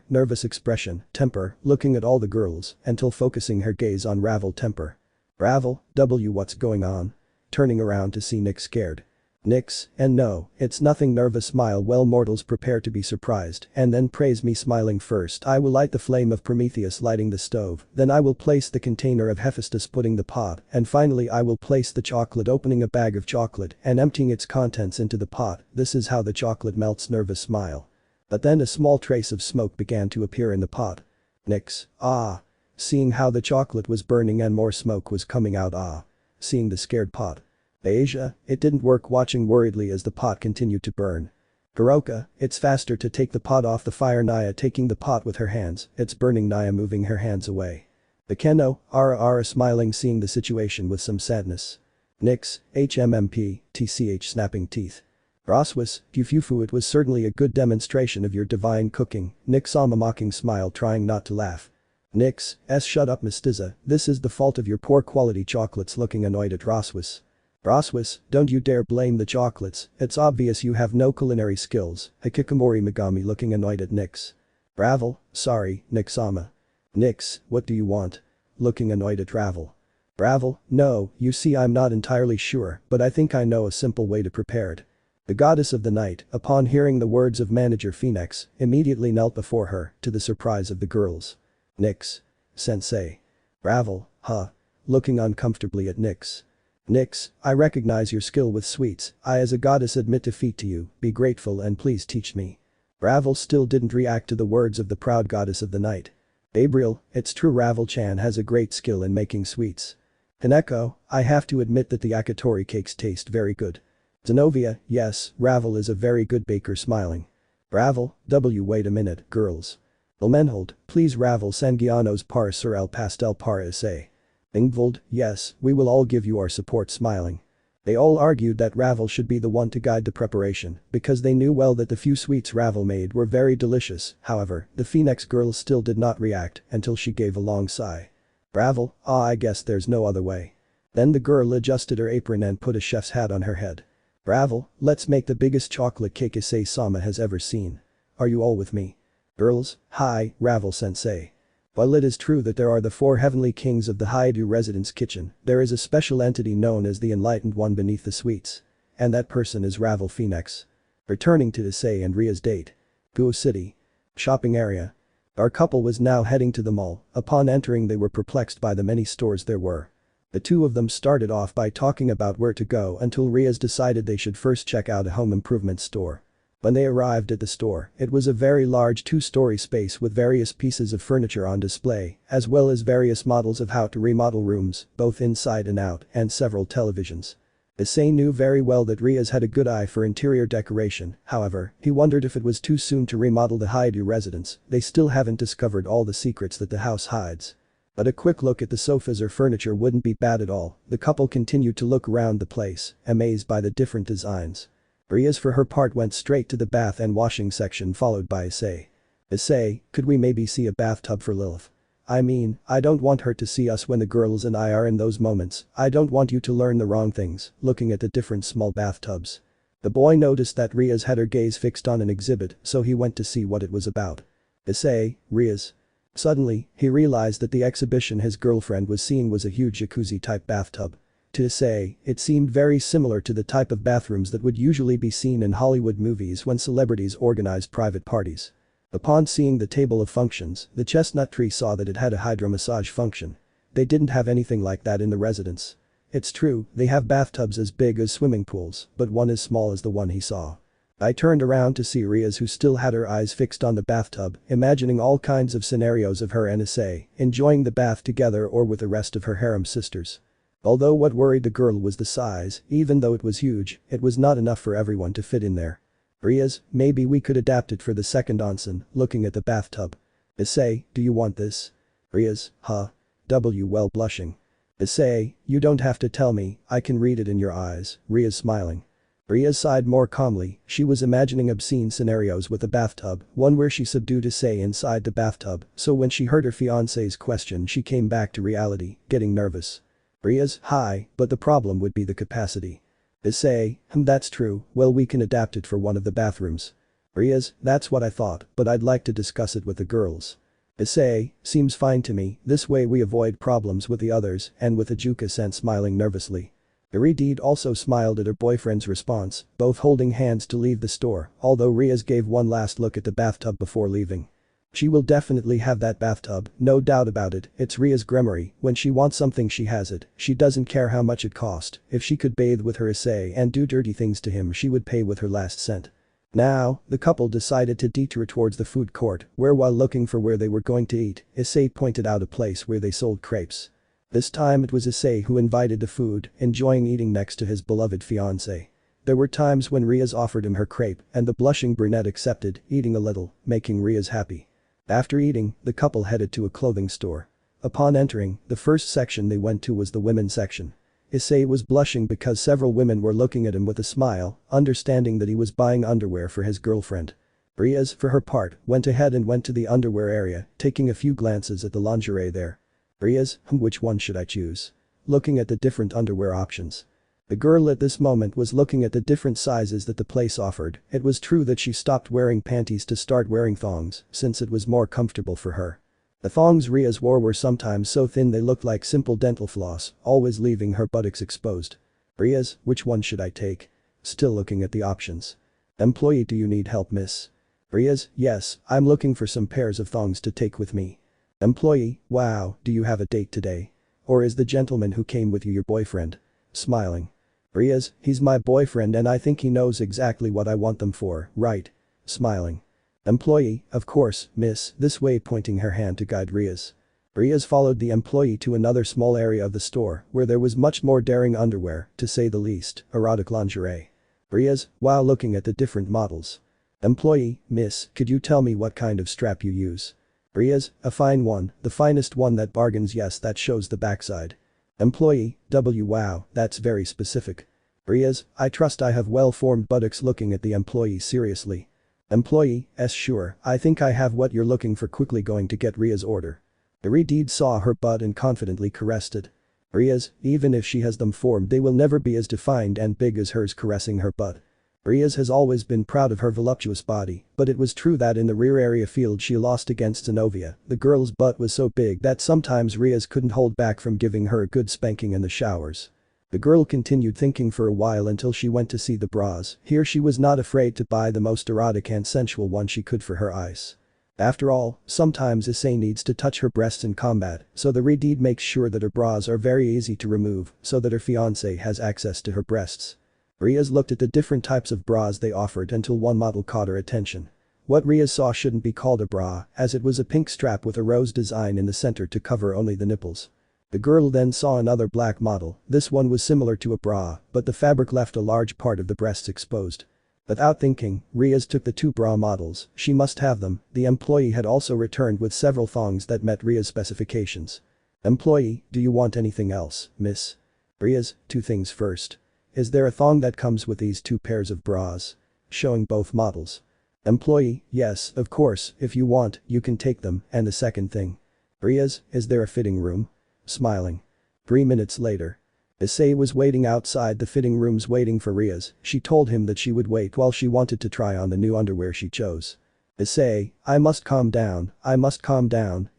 nervous expression, temper, looking at all the girls until focusing her gaze on Ravel. Temper. Ravel, what's going on? Turning around to see Nix scared. Nix, and no, it's nothing nervous smile well mortals prepare to be surprised and then praise me smiling first I will light the flame of Prometheus lighting the stove, then I will place the container of Hephaestus putting the pot and finally I will place the chocolate opening a bag of chocolate and emptying its contents into the pot, this is how the chocolate melts nervous smile. But then a small trace of smoke began to appear in the pot. Nix, ah. Seeing how the chocolate was burning and more smoke was coming out ah. Seeing the scared pot. Asia, it didn't work watching worriedly as the pot continued to burn. Garoka, it's faster to take the pot off the fire Naya taking the pot with her hands, it's burning Naya moving her hands away. Bekeno, Ara smiling seeing the situation with some sadness. Nix, HMMP, TCH snapping teeth. Roswis, Fufufu it was certainly a good demonstration of your divine cooking, Nix Sama mocking smile trying not to laugh. Nix, shut up Mistiza, this is the fault of your poor quality chocolates looking annoyed at Roswis. Roswis, don't you dare blame the chocolates, it's obvious you have no culinary skills, Hikikomori Megami looking annoyed at Nix. Ravel, sorry, Nix-sama. Nix, what do you want? Looking annoyed at Ravel. Ravel, no, you see I'm not entirely sure, but I think I know a simple way to prepare it. The goddess of the night, upon hearing the words of manager Phoenix, immediately knelt before her, to the surprise of the girls. Nix. Sensei. Ravel, huh? Looking uncomfortably at Nix. Nix, I recognize your skill with sweets, I as a goddess admit defeat to you, be grateful and please teach me. Ravel still didn't react to the words of the proud goddess of the night. Gabriel, it's true Ravel-chan has a great skill in making sweets. Hineko, I have to admit that the Akatori cakes taste very good. Zenovia, yes, Ravel is a very good baker smiling. Ravel, wait a minute, girls. Ilmenhold, please Ravel Sangiano's par sur el pastel par Issei. Ingvold, yes, we will all give you our support smiling. They all argued that Ravel should be the one to guide the preparation because they knew well that the few sweets Ravel made were very delicious, however, the Phoenix girls still did not react until she gave a long sigh. Ravel, I guess there's no other way. Then the girl adjusted her apron and put a chef's hat on her head. Ravel, let's make the biggest chocolate cake Issei-sama has ever seen. Are you all with me? Girls, hi, Ravel-sensei. While it is true that there are the 4 heavenly kings of the Hyoudou residence kitchen, there is a special entity known as the Enlightened One beneath the sweets. And that person is Ravel Phoenix. Returning to Issei and Ria's date. Kuoh City. Shopping area. Our couple was now heading to the mall, upon entering they were perplexed by the many stores there were. The two of them started off by talking about where to go until Rias decided they should first check out a home improvement store. When they arrived at the store, it was a very large 2-story space with various pieces of furniture on display, as well as various models of how to remodel rooms, both inside and out, and several televisions. Issei knew very well that Rias had a good eye for interior decoration, however, he wondered if it was too soon to remodel the Hyoudou residence, they still haven't discovered all the secrets that the house hides. But a quick look at the sofas or furniture wouldn't be bad at all, the couple continued to look around the place, amazed by the different designs. Rias for her part went straight to the bath and washing section followed by Issei. Issei, could we maybe see a bathtub for Lilith? I mean, I don't want her to see us when the girls and I are in those moments, I don't want you to learn the wrong things, looking at the different small bathtubs. The boy noticed that Rias had her gaze fixed on an exhibit, so he went to see what it was about. Issei, Rias. Suddenly, he realized that the exhibition his girlfriend was seeing was a huge jacuzzi-type bathtub. To Issei, it seemed very similar to the type of bathrooms that would usually be seen in Hollywood movies when celebrities organized private parties. Upon seeing the table of functions, the chestnut tree saw that it had a hydromassage function. They didn't have anything like that in the residence. It's true, they have bathtubs as big as swimming pools, but one as small as the one he saw. I turned around to see Rias who still had her eyes fixed on the bathtub, imagining all kinds of scenarios of her and Issei enjoying the bath together or with the rest of her harem sisters. Although what worried the girl was the size, even though it was huge, it was not enough for everyone to fit in there. Rias, maybe we could adapt it for the second onsen, looking at the bathtub. Issei, do you want this? Rias, huh? Well blushing. Issei, you don't have to tell me, I can read it in your eyes, Rias smiling. Rias sighed more calmly, she was imagining obscene scenarios with a bathtub, one where she subdued Issei inside the bathtub, so when she heard her fiancé's question she came back to reality, getting nervous. Rias, hi, but the problem would be the capacity. Issei, that's true, well we can adapt it for one of the bathrooms. Rias, that's what I thought, but I'd like to discuss it with the girls. Issei, seems fine to me, this way we avoid problems with the others and with Ajuka-san smiling nervously. Iridide also smiled at her boyfriend's response, both holding hands to leave the store, although Rias gave one last look at the bathtub before leaving. She will definitely have that bathtub, no doubt about it, it's Rias Gremory, when she wants something she has it, she doesn't care how much it cost, if she could bathe with her Issei and do dirty things to him she would pay with her last cent. Now, the couple decided to detour towards the food court, where while looking for where they were going to eat, Issei pointed out a place where they sold crepes. This time it was Issei who invited the food, enjoying eating next to his beloved fiancé. There were times when Rias offered him her crepe and the blushing brunette accepted, eating a little, making Rias happy. After eating, the couple headed to a clothing store. Upon entering, the first section they went to was the women's section. Issei was blushing because several women were looking at him with a smile, understanding that he was buying underwear for his girlfriend. Rias, for her part, went ahead and went to the underwear area, taking a few glances at the lingerie there. Rias, which one should I choose? Looking at the different underwear options. The girl at this moment was looking at the different sizes that the place offered. It was true that she stopped wearing panties to start wearing thongs, since it was more comfortable for her. The thongs Rias wore were sometimes so thin they looked like simple dental floss, always leaving her buttocks exposed. Rias, which one should I take? Still looking at the options. Employee, do you need help, miss? Rias, yes, I'm looking for some pairs of thongs to take with me. Employee, wow, do you have a date today? Or is the gentleman who came with you your boyfriend? Smiling. Rias, he's my boyfriend and I think he knows exactly what I want them for, right? Smiling. Employee, of course, miss, this way, pointing her hand to guide Rias. Rias followed the employee to another small area of the store where there was much more daring underwear, to say the least, erotic lingerie. Rias, while looking at the different models. Employee, miss, could you tell me what kind of strap you use? Rias, a fine one, the finest one that bargains, yes, that shows the backside. Employee, wow, that's very specific. Rias, I trust I have well-formed buttocks, looking at the employee seriously. Employee, sure, I think I have what you're looking for, quickly going to get Rias' order. Iridide saw her butt and confidently caressed it. Rias, even if she has them formed they will never be as defined and big as hers, caressing her butt. Rias has always been proud of her voluptuous body, but it was true that in the rear area field she lost against Zenovia, the girl's butt was so big that sometimes Rias couldn't hold back from giving her a good spanking in the showers. The girl continued thinking for a while until she went to see the bras. Here she was not afraid to buy the most erotic and sensual one she could for her eyes. After all, sometimes Issei needs to touch her breasts in combat, so the Iridide makes sure that her bras are very easy to remove so that her fiancé has access to her breasts. Rias looked at the different types of bras they offered until one model caught her attention. What Rias saw shouldn't be called a bra, as it was a pink strap with a rose design in the center to cover only the nipples. The girl then saw another black model. This one was similar to a bra, but the fabric left a large part of the breasts exposed. Without thinking, Rias took the two bra models, she must have them. The employee had also returned with several thongs that met Rias' specifications. Employee, do you want anything else, miss? Rias, two things first. Is there a thong that comes with these two pairs of bras? Showing both models. Employee, yes, of course, if you want, you can take them, and the second thing. Rias, is there a fitting room? Smiling. 3 minutes later. Issei was waiting outside the fitting rooms waiting for Rias. She told him that she would wait while she wanted to try on the new underwear she chose. Issei, I must calm down,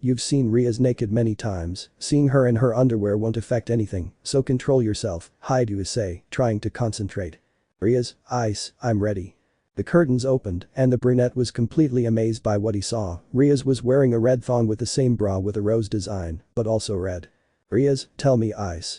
you've seen Rias naked many times, seeing her in her underwear won't affect anything, so control yourself, Hyoudou Issei, trying to concentrate. Rias, I'm ready. The curtains opened and the brunette was completely amazed by what he saw. Rias was wearing a red thong with the same bra with a rose design, but also red. Rias, tell me,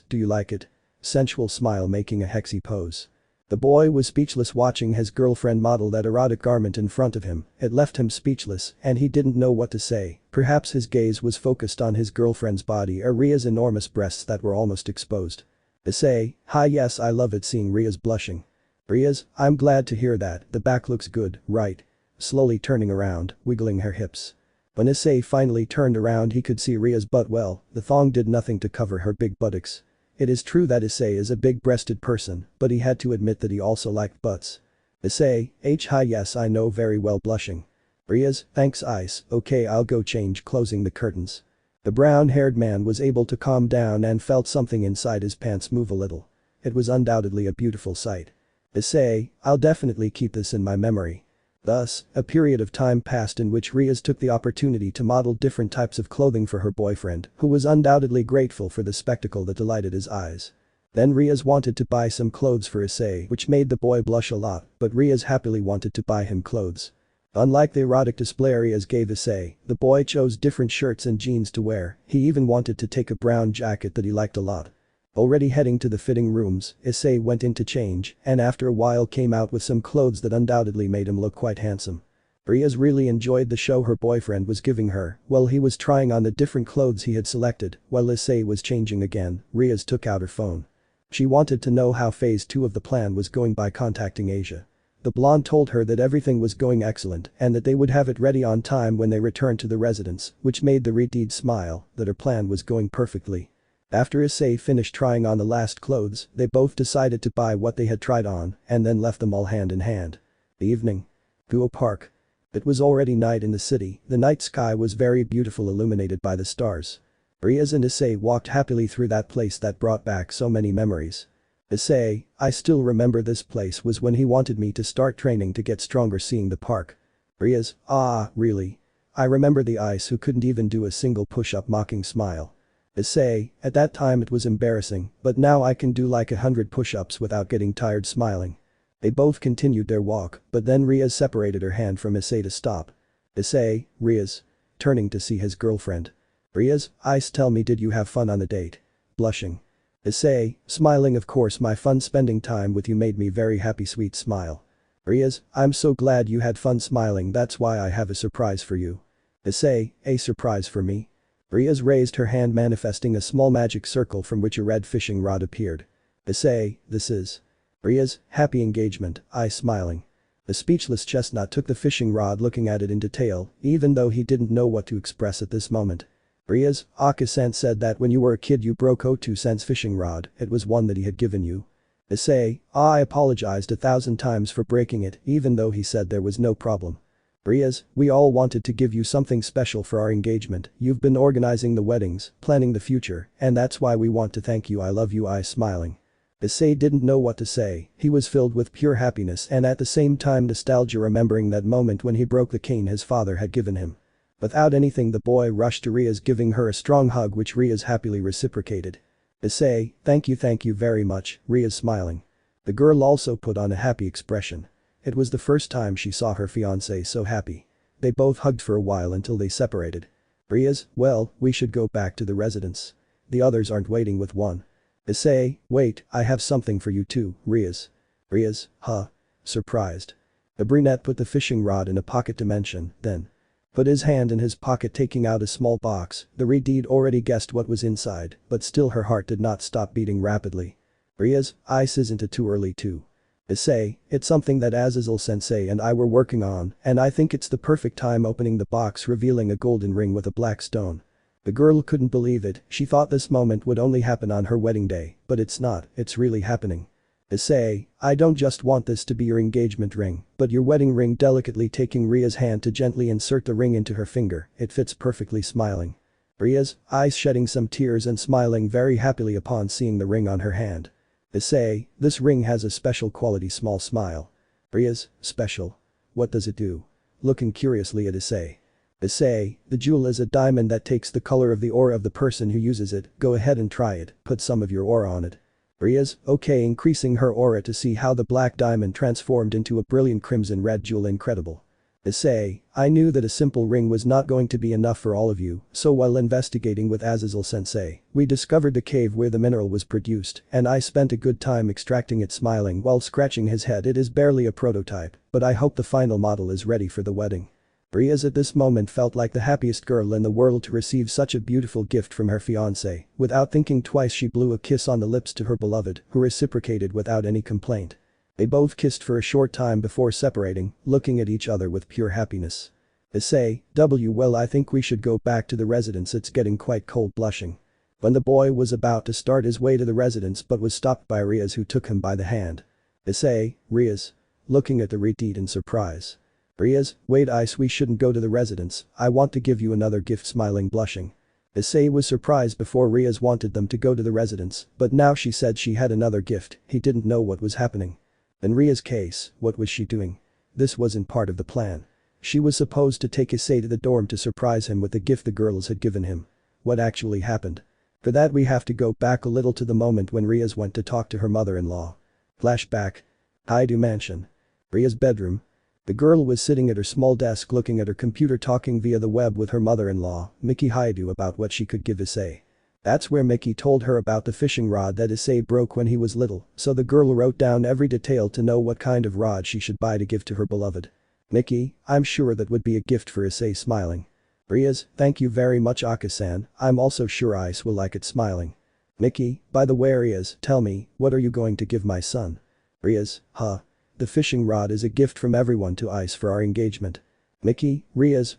do you like it? Sensual smile, making a hexy pose. The boy was speechless watching his girlfriend model that erotic garment in front of him. It left him speechless and he didn't know what to say. Perhaps his gaze was focused on his girlfriend's body or Rias' enormous breasts that were almost exposed. Issei, hi, yes, I love it, seeing Rias blushing. Rias, I'm glad to hear that, the back looks good, right? Slowly turning around, wiggling her hips. When Issei finally turned around he could see Rias' butt well, the thong did nothing to cover her big buttocks. It is true that Issei is a big-breasted person, but he had to admit that he also liked butts. Issei, hi, yes, I know very well, blushing. Rias, thanks, okay, I'll go change, closing the curtains. The brown-haired man was able to calm down and felt something inside his pants move a little. It was undoubtedly a beautiful sight. Issei, I'll definitely keep this in my memory. Thus, a period of time passed in which Rias took the opportunity to model different types of clothing for her boyfriend, who was undoubtedly grateful for the spectacle that delighted his eyes. Then Rias wanted to buy some clothes for Issei, which made the boy blush a lot, but Rias happily wanted to buy him clothes. Unlike the erotic display Rias gave Issei, the boy chose different shirts and jeans to wear, he even wanted to take a brown jacket that he liked a lot. Already heading to the fitting rooms, Issei went in to change, and after a while came out with some clothes that undoubtedly made him look quite handsome. Rias really enjoyed the show her boyfriend was giving her, while he was trying on the different clothes he had selected, while Issei was changing again, Rias took out her phone. She wanted to know how phase 2 of the plan was going by contacting Asia. The blonde told her that everything was going excellent and that they would have it ready on time when they returned to the residence, which made the Redeed smile, that her plan was going perfectly. After Issei finished trying on the last clothes, they both decided to buy what they had tried on and then left them all hand in hand. The evening. Kuoh Park. It was already night in the city, the night sky was very beautiful illuminated by the stars. Rias and Issei walked happily through that place that brought back so many memories. Issei, I still remember this place was when he wanted me to start training to get stronger seeing the park. Rias, ah, really? I remember the ice who couldn't even do a single push-up mocking smile. Issei, at that time it was embarrassing, but now I can do like 100 push-ups without getting tired smiling. They both continued their walk, but then Rias separated her hand from Issei to stop. Issei, Rias. Turning to see his girlfriend. Rias, Ice, tell me, did you have fun on the date? Blushing. Issei, smiling, of course my fun spending time with you made me very happy, sweet smile. Rias, I'm so glad you had fun smiling, that's why I have a surprise for you. Issei, a surprise for me? Rias raised her hand manifesting a small magic circle from which a red fishing rod appeared. Issei, this is. Rias, happy engagement, I smiling. The speechless chestnut took the fishing rod looking at it in detail, even though he didn't know what to express at this moment. Rias, Aka-san said that when you were a kid you broke Otu-san's fishing rod, it was one that he had given you. Issei, I apologized 1,000 times for breaking it even though he said there was no problem. Rias, we all wanted to give you something special for our engagement, you've been organizing the weddings, planning the future, and that's why we want to thank you, I love you, I smiling. Issei didn't know what to say, he was filled with pure happiness and at the same time nostalgia remembering that moment when he broke the cane his father had given him. Without anything the boy rushed to Rias giving her a strong hug which Rias happily reciprocated. Issei, thank you very much, Rias smiling. The girl also put on a happy expression. It was the first time she saw her fiancé so happy. They both hugged for a while until they separated. Rias, well, we should go back to the residence. The others aren't waiting with one. Issei, wait, I have something for you too, Rias. Rias, huh? Surprised. The brunette put the fishing rod in a pocket dimension, then put his hand in his pocket taking out a small box, the Redeed already guessed what was inside, but still her heart did not stop beating rapidly. Rias, Ice, isn't it too early too? Issei, it's something that Azazel-sensei and I were working on, and I think it's the perfect time opening the box revealing a golden ring with a black stone. The girl couldn't believe it, she thought this moment would only happen on her wedding day, but it's not, it's really happening. Issei, I don't just want this to be your engagement ring, but your wedding ring, delicately taking Ria's hand to gently insert the ring into her finger, it fits perfectly smiling. Ria's eyes shedding some tears and smiling very happily upon seeing the ring on her hand. Issei, this ring has a special quality, small smile. Ria's, special? What does it do? Looking curiously at Issei. Issei, the jewel is a diamond that takes the color of the aura of the person who uses it, go ahead and try it, put some of your aura on it. Rias, okay, increasing her aura to see how the black diamond transformed into a brilliant crimson red jewel, incredible. Issei, I knew that a simple ring was not going to be enough for all of you, so while investigating with Azazel-sensei, we discovered the cave where the mineral was produced and I spent a good time extracting it, smiling while scratching his head. It is barely a prototype, but I hope the final model is ready for the wedding. Rias at this moment felt like the happiest girl in the world to receive such a beautiful gift from her fiancé. Without thinking twice she blew a kiss on the lips to her beloved, who reciprocated without any complaint. They both kissed for a short time before separating, looking at each other with pure happiness. Issei, well, I think we should go back to the residence, it's getting quite cold, blushing. When the boy was about to start his way to the residence but was stopped by Rias, who took him by the hand. Issei, Rias. Looking at the Redeed in surprise. Rias, wait, Ice, we shouldn't go to the residence, I want to give you another gift, smiling, blushing. Issei was surprised before Rias wanted them to go to the residence, but now she said she had another gift, he didn't know what was happening. In Ria's case, what was she doing? This wasn't part of the plan. She was supposed to take Issei to the dorm to surprise him with the gift the girls had given him. What actually happened? For that we have to go back a little to the moment when Rias went to talk to her mother-in-law. Flashback. Hyoudou Mansion. Ria's bedroom. The girl was sitting at her small desk looking at her computer talking via the web with her mother-in-law, Mickey Hyoudou, about what she could give Issei. That's where Mickey told her about the fishing rod that Issei broke when he was little, so the girl wrote down every detail to know what kind of rod she should buy to give to her beloved. Mickey, I'm sure that would be a gift for Issei, smiling. Rias, thank you very much Aka-san, I'm also sure Ice will like it, smiling. Mickey, by the way Rias, tell me, what are you going to give my son? Rias, huh? The fishing rod is a gift from everyone to Ice for our engagement. Mickey, Rias,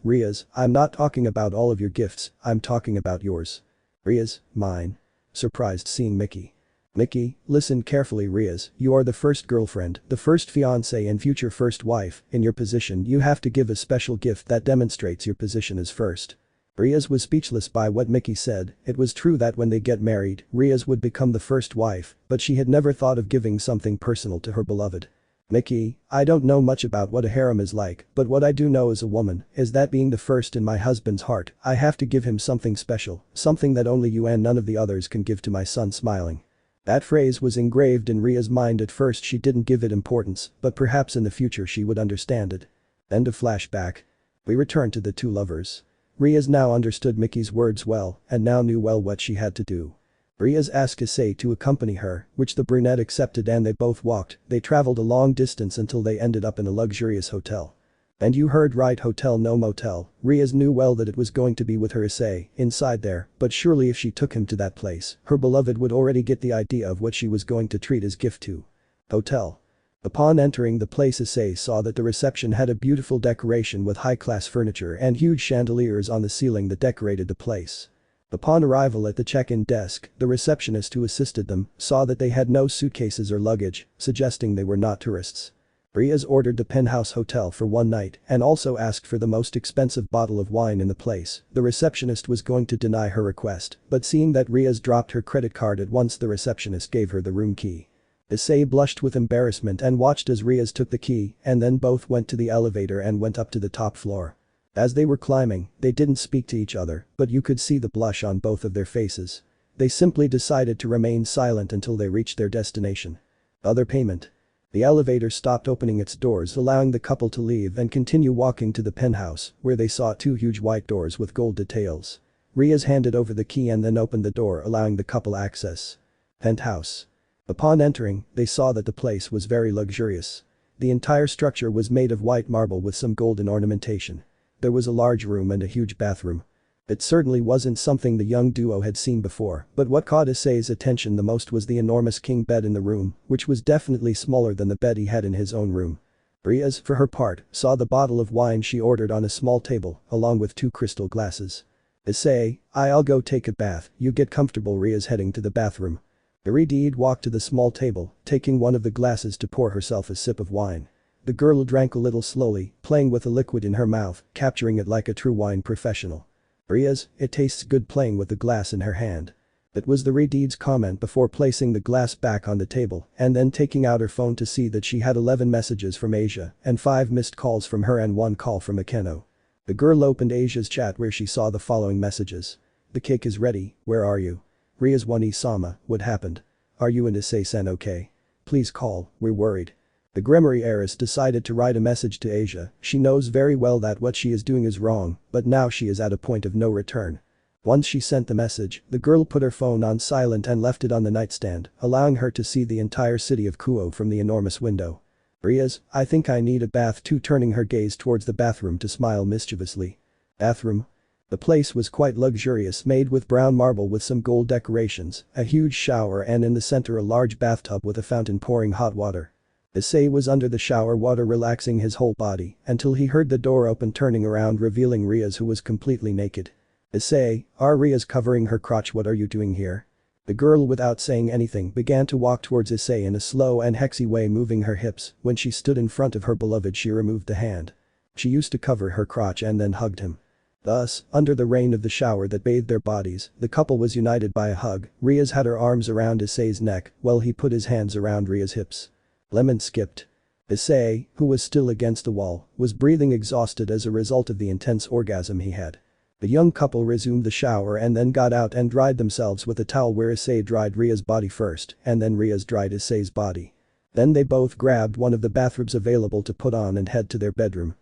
I'm not talking about all of your gifts, I'm talking about yours. Rias, mine. Surprised seeing Mickey. Mickey, listen carefully Rias, you are the first girlfriend, the first fiancé and future first wife, in your position you have to give a special gift that demonstrates your position as first. Rias was speechless by what Mickey said. It was true that when they get married, Rias would become the first wife, but she had never thought of giving something personal to her beloved. Mickey, I don't know much about what a harem is like, but what I do know as a woman is that being the first in my husband's heart, I have to give him something special, something that only you and none of the others can give to my son, smiling. That phrase was engraved in Ria's mind. At first she didn't give it importance, but perhaps in the future she would understand it. End of flashback. We return to the two lovers. Rias now understood Mickey's words well, and now knew well what she had to do. Rias asked Issei to accompany her, which the brunette accepted, and they both walked. They traveled a long distance until they ended up in a luxurious hotel. And you heard right, hotel no motel. Rias knew well that it was going to be with her Issei, inside there, but surely if she took him to that place, her beloved would already get the idea of what she was going to treat his gift to. Hotel. Upon entering the place, Issei saw that the reception had a beautiful decoration with high-class furniture and huge chandeliers on the ceiling that decorated the place. Upon arrival at the check-in desk, the receptionist who assisted them saw that they had no suitcases or luggage, suggesting they were not tourists. Rias ordered the penthouse hotel for one night and also asked for the most expensive bottle of wine in the place. The receptionist was going to deny her request, but seeing that Rias dropped her credit card at once, the receptionist gave her the room key. Issei blushed with embarrassment and watched as Rias took the key, and then both went to the elevator and went up to the top floor. As they were climbing, they didn't speak to each other, but you could see the blush on both of their faces. They simply decided to remain silent until they reached their destination. Other payment. The elevator stopped opening its doors, allowing the couple to leave and continue walking to the penthouse, where they saw two huge white doors with gold details. Rias handed over the key and then opened the door, allowing the couple access. Penthouse. Upon entering, they saw that the place was very luxurious. The entire structure was made of white marble with some golden ornamentation. There was a large room and a huge bathroom. It certainly wasn't something the young duo had seen before, but what caught Issei's attention the most was the enormous king bed in the room, which was definitely smaller than the bed he had in his own room. Rias, for her part, saw the bottle of wine she ordered on a small table, along with two crystal glasses. Issei, I'll go take a bath, you get comfortable. Rias heading to the bathroom. Iridied walked to the small table, taking one of the glasses to pour herself a sip of wine. The girl drank a little slowly, playing with the liquid in her mouth, capturing it like a true wine professional. Rias, it tastes good, playing with the glass in her hand. It was the Rideed's comment before placing the glass back on the table and then taking out her phone to see that she had 11 messages from Asia and 5 missed calls from her and 1 call from Akeno. The girl opened Asia's chat where she saw the following messages. The cake is ready, where are you? Rias 1 Isama, what happened? Are you and Issei-san okay? Please call, we're worried. The Gremory heiress decided to write a message to Asia. She knows very well that what she is doing is wrong, but now she is at a point of no return. Once she sent the message, the girl put her phone on silent and left it on the nightstand, allowing her to see the entire city of Kuoh from the enormous window. Rias, I think I need a bath too, turning her gaze towards the bathroom to smile mischievously. Bathroom? The place was quite luxurious, made with brown marble with some gold decorations, a huge shower and in the center a large bathtub with a fountain pouring hot water. Issei was under the shower water relaxing his whole body until he heard the door open, turning around revealing Rias, who was completely naked. Issei, Rias covering her crotch, what are you doing here? The girl without saying anything began to walk towards Issei in a slow and hexy way, moving her hips. When she stood in front of her beloved, she removed the hand she used to cover her crotch and then hugged him. Thus, under the rain of the shower that bathed their bodies, the couple was united by a hug. Rias had her arms around Issei's neck while he put his hands around Ria's hips. Lemon skipped. Issei, who was still against the wall, was breathing exhausted as a result of the intense orgasm he had. The young couple resumed the shower and then got out and dried themselves with a towel where Issei dried Ria's body first and then Rias dried Issei's body. Then they both grabbed one of the bathrobes available to put on and head to their bedroom.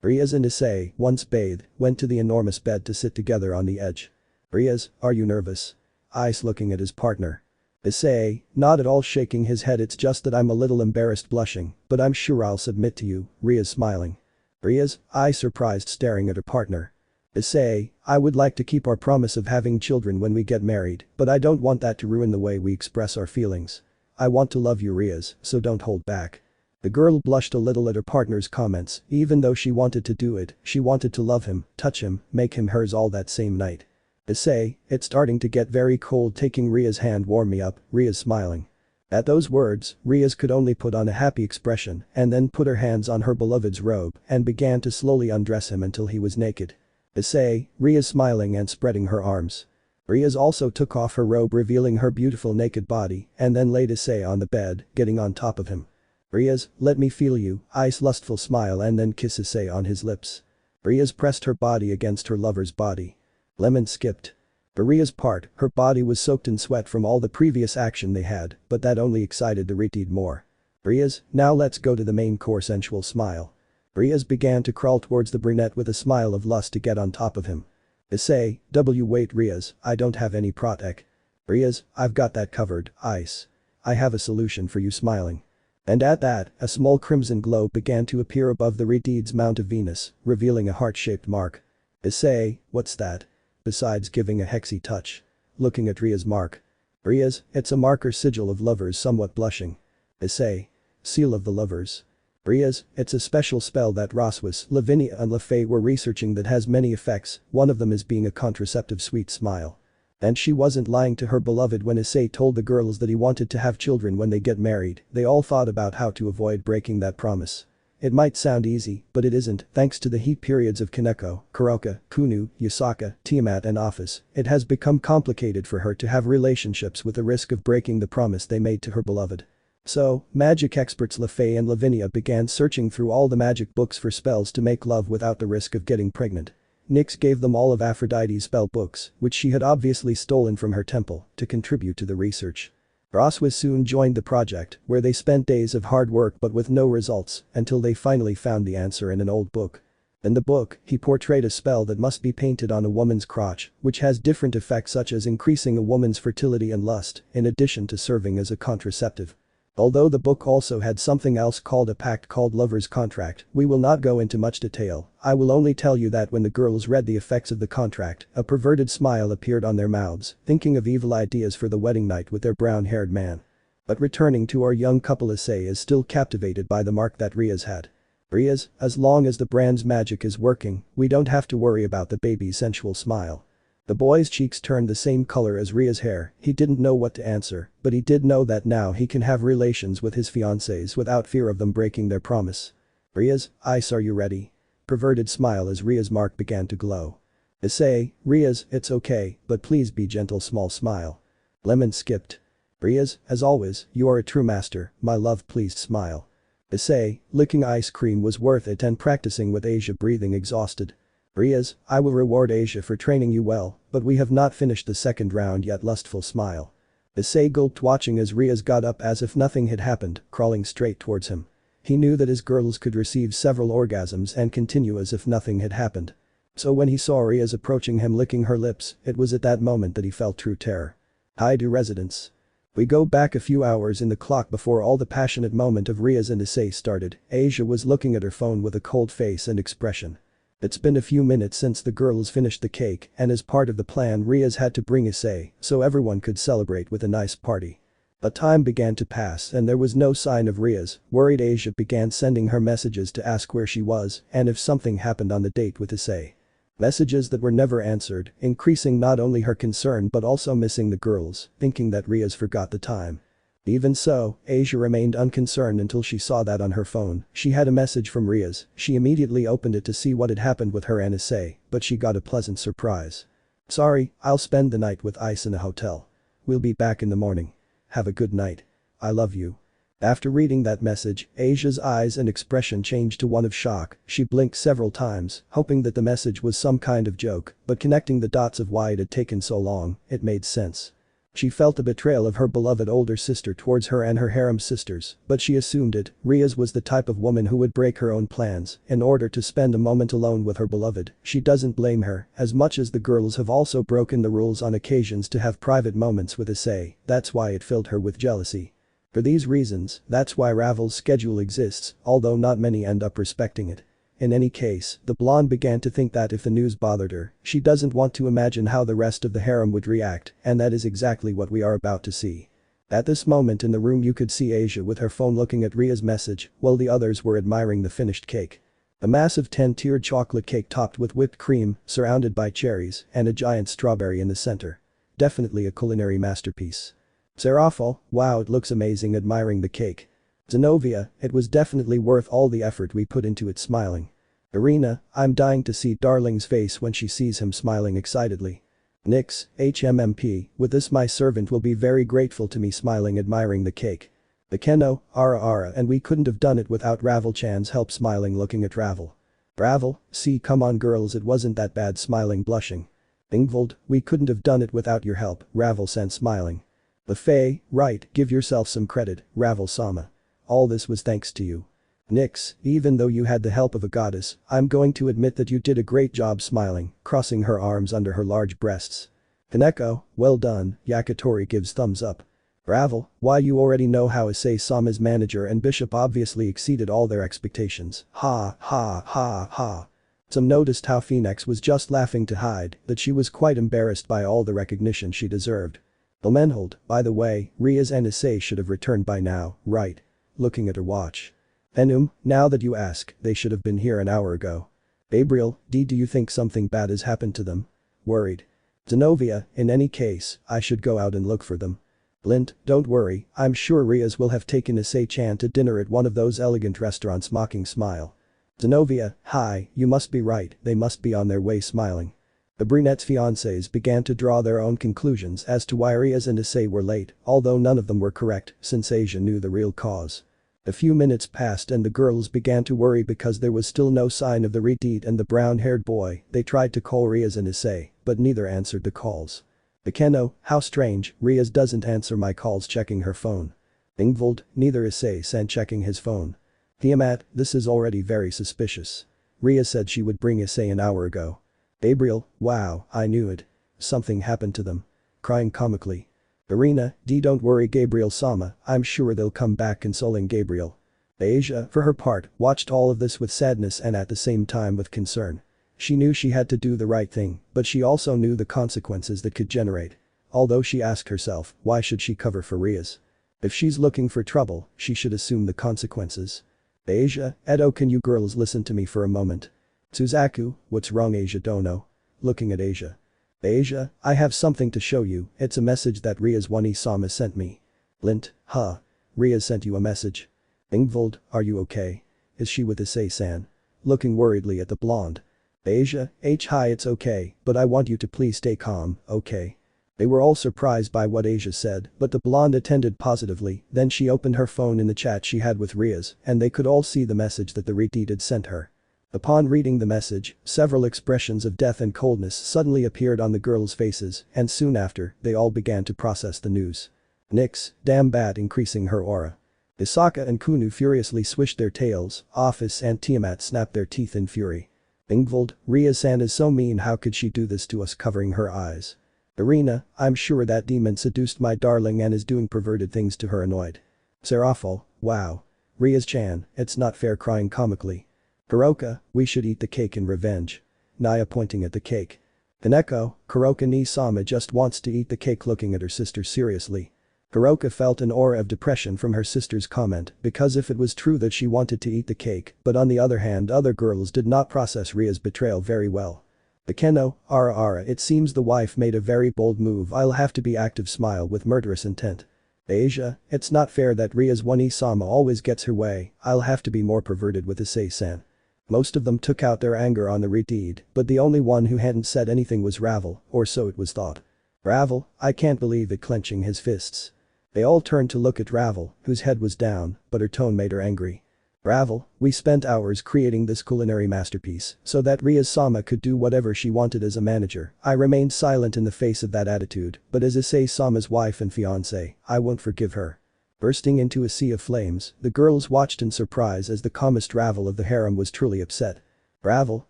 Rias and Issei, once bathed, went to the enormous bed to sit together on the edge. Rias, are you nervous? Ice looking at his partner. Issei, not at all shaking his head, it's just that I'm a little embarrassed blushing, but I'm sure I'll submit to you, Rias smiling. Rias, I surprised staring at her partner. Issei, I would like to keep our promise of having children when we get married, but I don't want that to ruin the way we express our feelings. I want to love you Rias, so don't hold back. The girl blushed a little at her partner's comments, even though she wanted to do it, she wanted to love him, touch him, make him hers all that same night. Issei, it's starting to get very cold, taking Ria's hand, warm me up, Rias smiling. At those words, Rias could only put on a happy expression and then put her hands on her beloved's robe and began to slowly undress him until he was naked. Issei, Rias smiling and spreading her arms. Rias also took off her robe revealing her beautiful naked body and then laid Issei on the bed, getting on top of him. Rias, let me feel you, Ice lustful smile and then kiss Issei on his lips. Rias pressed her body against her lover's body. Lemon skipped. For Ria's part, her body was soaked in sweat from all the previous action they had, but that only excited the retard more. Rias, now let's go to the main course, sensual smile. Rias began to crawl towards the brunette with a smile of lust to get on top of him. Issei, wait Rias, I don't have any protec. Rias, I've got that covered, Ice. I have a solution for you smiling. And at that, a small crimson glow began to appear above the retard's mount of Venus, revealing a heart-shaped mark. Issei, what's that? Besides giving a hexy touch. Looking at Ria's mark. Rias, it's a marker sigil of lovers somewhat blushing. Issei. Seal of the lovers. Rias, it's a special spell that Roswis, Lavinia and Lafay were researching that has many effects, one of them is being a contraceptive sweet smile. And she wasn't lying to her beloved when Issei told the girls that he wanted to have children when they get married, they all thought about how to avoid breaking that promise. It might sound easy, but it isn't, thanks to the heat periods of Kaneko, Kuroka, Kunu, Yusaka, Tiamat and Office, it has become complicated for her to have relationships with the risk of breaking the promise they made to her beloved. So, magic experts Lafay and Lavinia began searching through all the magic books for spells to make love without the risk of getting pregnant. Nyx gave them all of Aphrodite's spell books, which she had obviously stolen from her temple, to contribute to the research. Roswis soon joined the project, where they spent days of hard work but with no results, until they finally found the answer in an old book. In the book, he portrayed a spell that must be painted on a woman's crotch, which has different effects such as increasing a woman's fertility and lust, in addition to serving as a contraceptive. Although the book also had something else called a pact called Lover's Contract, we will not go into much detail, I will only tell you that when the girls read the effects of the contract, a perverted smile appeared on their mouths, thinking of evil ideas for the wedding night with their brown-haired man. But returning to our young couple, Issei is still captivated by the mark that Rias had. Rias, as long as the brand's magic is working, we don't have to worry about the baby's sensual smile. The boy's cheeks turned the same color as Ria's hair, he didn't know what to answer, but he did know that now he can have relations with his fiancées without fear of them breaking their promise. Rias, Ice, are you ready? Perverted smile as Ria's mark began to glow. Issei, Rias, it's okay, but please be gentle, small smile. Lemon skipped. Rias, as always, you are a true master, my love, pleased smile. Issei, licking ice cream was worth it and practicing with Asia, breathing exhausted. Rias, I will reward Asia for training you well, but we have not finished the second round yet, lustful smile. Issei gulped watching as Rias got up as if nothing had happened, crawling straight towards him. He knew that his girls could receive several orgasms and continue as if nothing had happened. So when he saw Rias approaching him licking her lips, it was at that moment that he felt true terror. Hyoudou residence. We go back a few hours in the clock before all the passionate moment of Rias and Issei started. Asia was looking at her phone with a cold face and expression. It's been a few minutes since the girls finished the cake and as part of the plan Rias had to bring Issei so everyone could celebrate with a nice party. But time began to pass and there was no sign of Rias. Worried Asia began sending her messages to ask where she was and if something happened on the date with Issei. Messages that were never answered, increasing not only her concern but also missing the girls, thinking that Rias forgot the time. Even so, Asia remained unconcerned until she saw that on her phone, she had a message from Rias. She immediately opened it to see what had happened with her and Issei, but she got a pleasant surprise. Sorry, I'll spend the night with Ice in a hotel. We'll be back in the morning. Have a good night. I love you. After reading that message, Asia's eyes and expression changed to one of shock. She blinked several times, hoping that the message was some kind of joke, but connecting the dots of why it had taken so long, it made sense. She felt the betrayal of her beloved older sister towards her and her harem sisters, but she assumed it. Rias was the type of woman who would break her own plans in order to spend a moment alone with her beloved. She doesn't blame her, as much as the girls have also broken the rules on occasions to have private moments with Issei. That's why it filled her with jealousy. For these reasons, that's why Ravel's schedule exists, although not many end up respecting it. In any case, the blonde began to think that if the news bothered her, she doesn't want to imagine how the rest of the harem would react, and that is exactly what we are about to see. At this moment in the room you could see Asia with her phone looking at Ria's message, while the others were admiring the finished cake. A massive 10-tiered chocolate cake topped with whipped cream, surrounded by cherries, and a giant strawberry in the center. Definitely a culinary masterpiece. Serafal, wow, it looks amazing, admiring the cake. Zenobia, it was definitely worth all the effort we put into it, smiling. Irina, I'm dying to see darling's face when she sees him smiling excitedly. Nix, HMMP, with this my servant will be very grateful to me, smiling, admiring the cake. The Kuoh, Ara, and we couldn't have done it without Ravel-chan's help, smiling, looking at Ravel. Ravel, see, come on girls, it wasn't that bad, smiling, blushing. Ingvald, we couldn't have done it without your help, Ravel-san, smiling. The Fae, right, give yourself some credit, Ravel-sama. All this was thanks to you. Nix, even though you had the help of a goddess, I'm going to admit that you did a great job, smiling, crossing her arms under her large breasts. Kaneko, well done, Yakitori gives thumbs up. Ravel, why, you already know how Issei-sama's manager and bishop obviously exceeded all their expectations, ha ha ha ha. Some noticed how Phoenix was just laughing to hide that she was quite embarrassed by all the recognition she deserved. Elmenhold, by the way, Rias and Issei should have returned by now, right? Looking at her watch. Enum, now that you ask, they should have been here an hour ago. Gabriel, do you think something bad has happened to them? Worried. Zenobia, in any case, I should go out and look for them. Lint, don't worry, I'm sure Rias will have taken Issei-chan to dinner at one of those elegant restaurants, mocking smile. Zenobia, hi, you must be right, they must be on their way, smiling. The brunette's fiancés began to draw their own conclusions as to why Rias and Issei were late, although none of them were correct, since Asia knew the real cause. A few minutes passed and the girls began to worry because there was still no sign of the retreat and the brown-haired boy. They tried to call Rias and Issei, but neither answered the calls. The Kuoh, how strange, Rias doesn't answer my calls, checking her phone. Ingvald, neither Issei-san, checking his phone. Tiamat, this is already very suspicious. Rias said she would bring Issei an hour ago. Gabriel, wow, I knew it. Something happened to them. Crying comically. Irina, don't worry, Gabriel-sama, I'm sure they'll come back, consoling Gabriel. Asia, for her part, watched all of this with sadness and at the same time with concern. She knew she had to do the right thing, but she also knew the consequences that could generate. Although she asked herself, why should she cover for Rias? If she's looking for trouble, she should assume the consequences. Asia, Edo, can you girls listen to me for a moment? Suzaku, what's wrong, Asia? Don't know. Looking at Asia. Asia, I have something to show you, it's a message that Rias Wani-sama sent me. Lint, huh? Rias sent you a message? Ingvald, are you okay? Is she with Issei-san? Looking worriedly at the blonde. Asia, hi, it's okay, but I want you to please stay calm, okay? They were all surprised by what Asia said, but the blonde attended positively. Then she opened her phone in the chat she had with Rias, and they could all see the message that the retreat had sent her. Upon reading the message, several expressions of death and coldness suddenly appeared on the girls' faces, and soon after, they all began to process the news. Nix, damn bad, increasing her aura. Isaka and Kunu furiously swished their tails, Office and Tiamat snapped their teeth in fury. Ingvald, Rias-san is so mean, how could she do this to us, covering her eyes. Irina, I'm sure that demon seduced my darling and is doing perverted things to her, annoyed. Serafal, wow. Rias-chan, it's not fair, crying comically. Kuroka, we should eat the cake in revenge. Naya pointing at the cake. Kaneko, Kuroka ni-sama just wants to eat the cake, looking at her sister seriously. Kuroka felt an aura of depression from her sister's comment, because if it was true that she wanted to eat the cake, but on the other hand other girls did not process Ria's betrayal very well. The Kuoh, Ara, it seems the wife made a very bold move, I'll have to be active, smile with murderous intent. Asia, it's not fair that Rias Wani-sama always gets her way, I'll have to be more perverted with Issei-san. Most of them took out their anger on the retreat, but the only one who hadn't said anything was Ravel, or so it was thought. Ravel, I can't believe it, clenching his fists. They all turned to look at Ravel, whose head was down, but her tone made her angry. Ravel, we spent hours creating this culinary masterpiece so that Rias-sama could do whatever she wanted as a manager. I remained silent in the face of that attitude, but as Issei-sama's wife and fiancé, I won't forgive her. Bursting into a sea of flames, the girls watched in surprise as the calmest Ravel of the harem was truly upset. Ravel,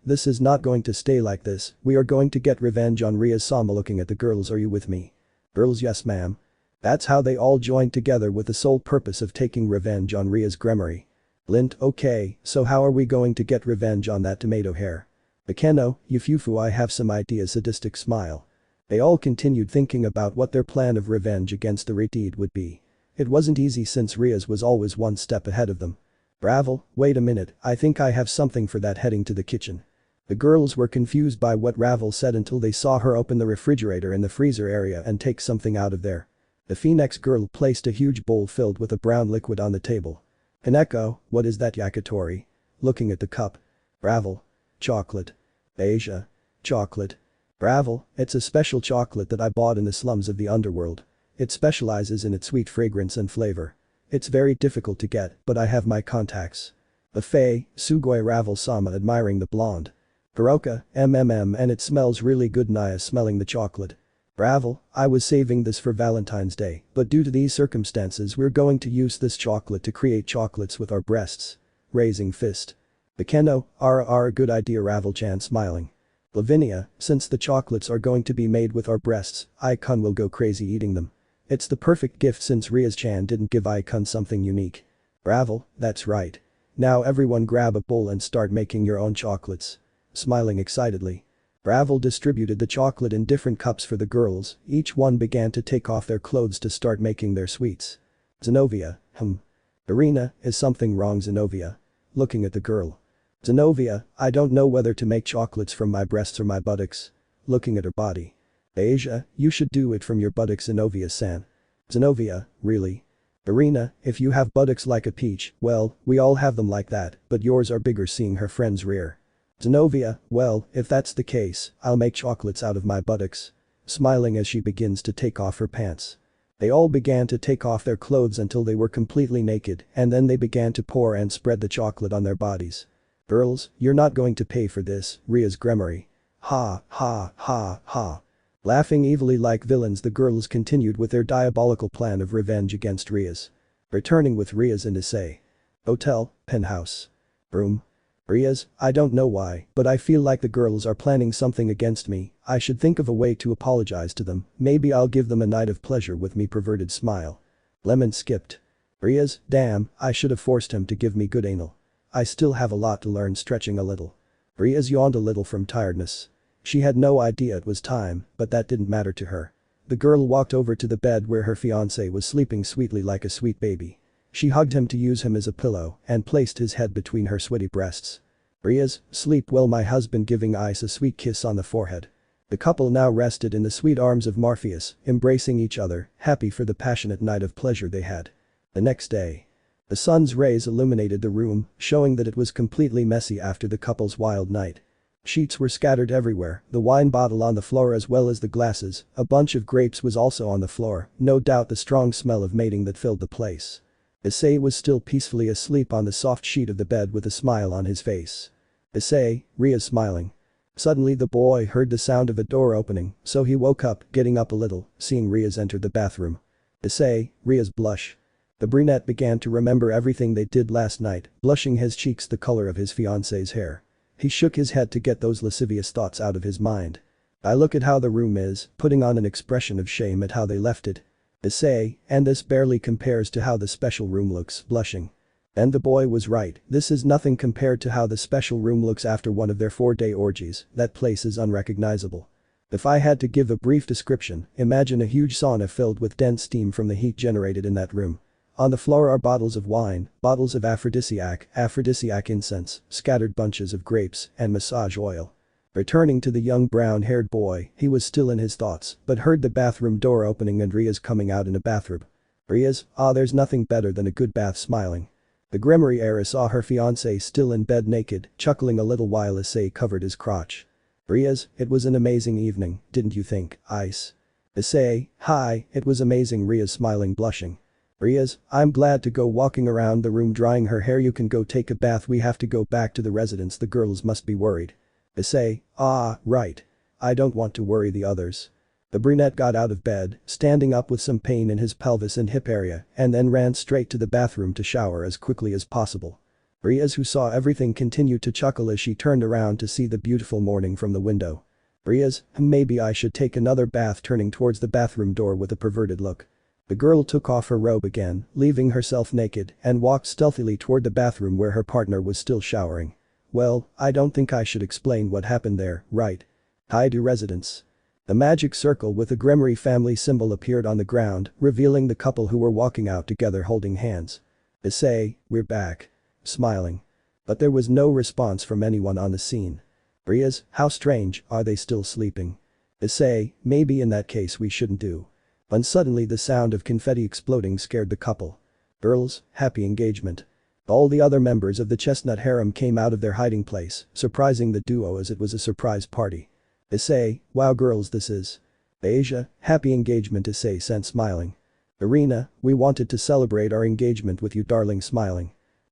this is not going to stay like this, we are going to get revenge on Rias-sama. Looking at the girls, are you with me? Girls, yes ma'am. That's how they all joined together with the sole purpose of taking revenge on Rias Gremory. Lint, okay, so how are we going to get revenge on that tomato hair? Bakeno, Yufufu, I have some ideas. Sadistic smile. They all continued thinking about what their plan of revenge against the Rated would be. It wasn't easy since Rias was always one step ahead of them. Ravel, wait a minute, I think I have something for that. Heading to the kitchen. The girls were confused by what Ravel said until they saw her open the refrigerator in the freezer area and take something out of there. The Phoenix girl placed a huge bowl filled with a brown liquid on the table. Hineko, what is that? Yakitori. Looking at the cup. Ravel. Chocolate. Asia. Chocolate. Ravel, it's a special chocolate that I bought in the slums of the underworld. It specializes in its sweet fragrance and flavor. It's very difficult to get, but I have my contacts. Buffet, Sugoi. Ravel-sama admiring the blonde. Baroka, and it smells really good. Naya smelling the chocolate. Ravel, I was saving this for Valentine's Day, but due to these circumstances we're going to use this chocolate to create chocolates with our breasts. Raising fist. Bakeno, good idea. Ravel-chan smiling. Lavinia, since the chocolates are going to be made with our breasts, Aikun will go crazy eating them. It's the perfect gift since Rias-chan didn't give Aikun something unique. Ravel, that's right. Now everyone grab a bowl and start making your own chocolates. Smiling excitedly. Ravel distributed the chocolate in different cups for the girls, each one began to take off their clothes to start making their sweets. Zenobia, Irina, is something wrong? Zenobia. Looking at the girl. Zenobia, I don't know whether to make chocolates from my breasts or my buttocks. Looking at her body. Asia, you should do it from your buttocks. Zenobia-san. Zenobia, really? Irina, if you have buttocks like a peach, well, we all have them like that, but yours are bigger. Seeing her friend's rear. Zenobia, well, if that's the case, I'll make chocolates out of my buttocks. Smiling as she begins to take off her pants. They all began to take off their clothes until they were completely naked, and then they began to pour and spread the chocolate on their bodies. Girls, you're not going to pay for this, Rias Gremory. Ha, ha, ha, ha. Laughing evilly like villains, the girls continued with their diabolical plan of revenge against Rias. Returning with Rias and Issei. Hotel, penthouse. Room. Rias, I don't know why, but I feel like the girls are planning something against me. I should think of a way to apologize to them. Maybe I'll give them a night of pleasure with me. Perverted smile. Lemon skipped. Rias, damn, I should have forced him to give me good anal. I still have a lot to learn. Stretching a little. Rias yawned a little from tiredness. She had no idea it was time, but that didn't matter to her. The girl walked over to the bed where her fiancé was sleeping sweetly like a sweet baby. She hugged him to use him as a pillow and placed his head between her sweaty breasts. Rias, sleep well my husband, giving Ice a sweet kiss on the forehead. The couple now rested in the sweet arms of Morpheus, embracing each other, happy for the passionate night of pleasure they had. The next day. The sun's rays illuminated the room, showing that it was completely messy after the couple's wild night. Sheets were scattered everywhere, the wine bottle on the floor as well as the glasses, a bunch of grapes was also on the floor, no doubt the strong smell of mating that filled the place. Issei was still peacefully asleep on the soft sheet of the bed with a smile on his face. Issei, Rias smiling. Suddenly the boy heard the sound of a door opening, so he woke up, getting up a little, seeing Rias enter the bathroom. Issei, Rias blush. The brunette began to remember everything they did last night, blushing his cheeks the color of his fiancé's hair. He shook his head to get those lascivious thoughts out of his mind. I look at how the room is, putting on an expression of shame at how they left it. Issei, and this barely compares to how the special room looks, blushing. And the boy was right, this is nothing compared to how the special room looks after one of their 4-day orgies. That place is unrecognizable. If I had to give a brief description, imagine a huge sauna filled with dense steam from the heat generated in that room. On the floor are bottles of wine, bottles of aphrodisiac incense, scattered bunches of grapes, and massage oil. Returning to the young brown-haired boy, he was still in his thoughts, but heard the bathroom door opening and Rias coming out in a bathrobe. Rias, there's nothing better than a good bath. Smiling. The Gremory heiress saw her fiancé still in bed naked, chuckling a little while Issei covered his crotch. Rias, it was an amazing evening, didn't you think, Ice? Issei, hi, it was amazing. Rias smiling blushing. Rias, I'm glad to go walking around the room drying her hair. You can go take a bath. We have to go back to the residence. The girls must be worried. Issei, ah, right. I don't want to worry the others. The brunette got out of bed, standing up with some pain in his pelvis and hip area, and then ran straight to the bathroom to shower as quickly as possible. Rias, who saw everything, continued to chuckle as she turned around to see the beautiful morning from the window. Rias, maybe I should take another bath, turning towards the bathroom door with a perverted look. The girl took off her robe again, leaving herself naked, and walked stealthily toward the bathroom where her partner was still showering. Well, I don't think I should explain what happened there, right? Hyoudou residence. The magic circle with the Gremory family symbol appeared on the ground, revealing the couple who were walking out together holding hands. Issei, we're back. Smiling. But there was no response from anyone on the scene. Rias, how strange, are they still sleeping? Issei, maybe in that case we shouldn't do. When suddenly the sound of confetti exploding scared the couple. Girls, happy engagement. All the other members of the chestnut harem came out of their hiding place, surprising the duo as it was a surprise party. Issei, wow girls, this is. Asia, happy engagement. Issei sent smiling. Irina, we wanted to celebrate our engagement with you darling, smiling.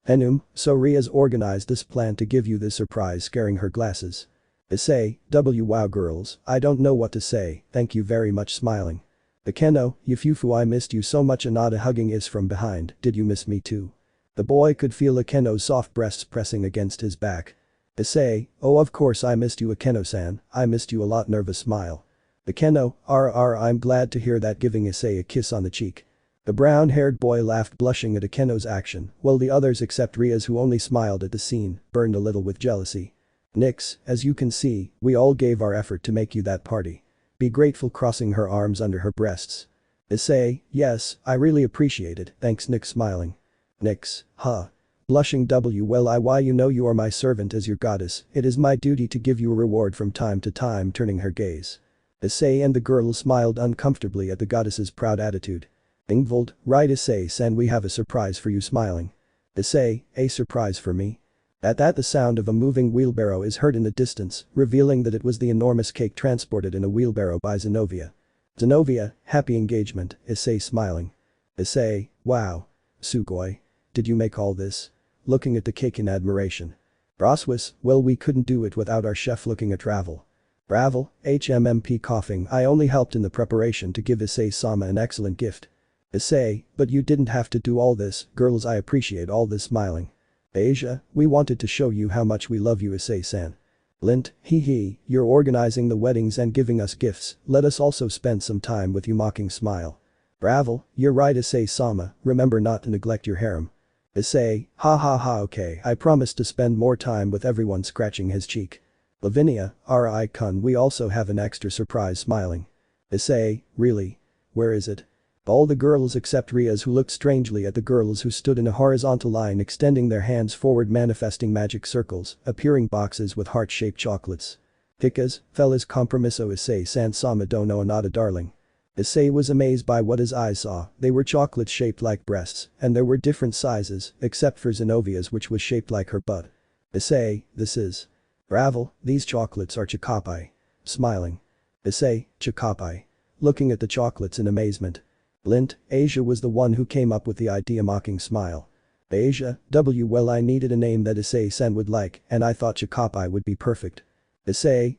Enum, so Rias organized this plan to give you this surprise, scaring her glasses. Issei, wow girls, I don't know what to say, thank you very much, smiling. Akeno, Yufufu, I missed you so much. Anada hugging Is from behind, did you miss me too? The boy could feel Akeno's soft breasts pressing against his back. Issei, oh of course I missed you Akeno-san, I missed you a lot, nervous smile. Akeno, I'm glad to hear that, giving Issei a kiss on the cheek. The brown-haired boy laughed, blushing at Akeno's action, while the others except Rias, who only smiled at the scene, burned a little with jealousy. Nix, as you can see, we all gave our effort to make you that party. Be grateful, crossing her arms under her breasts. Issei, yes, I really appreciate it, thanks. Nix smiling. Nix, huh. Blushing why you know you are my servant as your goddess, it is my duty to give you a reward from time to time, turning her gaze. Issei and the girl smiled uncomfortably at the goddess's proud attitude. Ingvald, right Issei-san, we have a surprise for you, smiling. Issei, a surprise for me? At that the sound of a moving wheelbarrow is heard in the distance, revealing that it was the enormous cake transported in a wheelbarrow by Zenovia. Zenovia, happy engagement, Issei smiling. Issei, wow. Sugoi. Did you make all this? Looking at the cake in admiration. Broswis, well we couldn't do it without our chef. Looking at Ravel. Ravel, HMMP coughing, I only helped in the preparation to give Issei-sama an excellent gift. Issei, but you didn't have to do all this, girls I appreciate all this, smiling. Asia, we wanted to show you how much we love you Issei-san. Lint, hee, you're organizing the weddings and giving us gifts, let us also spend some time with you, mocking smile. Ravel, you're right Issei-sama, remember not to neglect your harem. Issei, ha okay, I promise to spend more time with everyone, scratching his cheek. Lavinia, Ri-kun, we also have an extra surprise, smiling. Issei, really? Where is it? All the girls except Rias, who looked strangely at the girls who stood in a horizontal line extending their hands forward, manifesting magic circles, appearing boxes with heart-shaped chocolates. Hikas, fellas compromiso Issei-san sama dono anada darling. Issei was amazed by what his eyes saw, they were chocolates shaped like breasts, and there were different sizes, except for Zenovia's, which was shaped like her butt. Issei, this is. Ravel, these chocolates are chocopai. Smiling. Issei, chocopai. Looking at the chocolates in amazement. Lint, Asia was the one who came up with the idea, mocking smile. Asia, well I needed a name that Issei-san would like, and I thought chocopai would be perfect. Issei,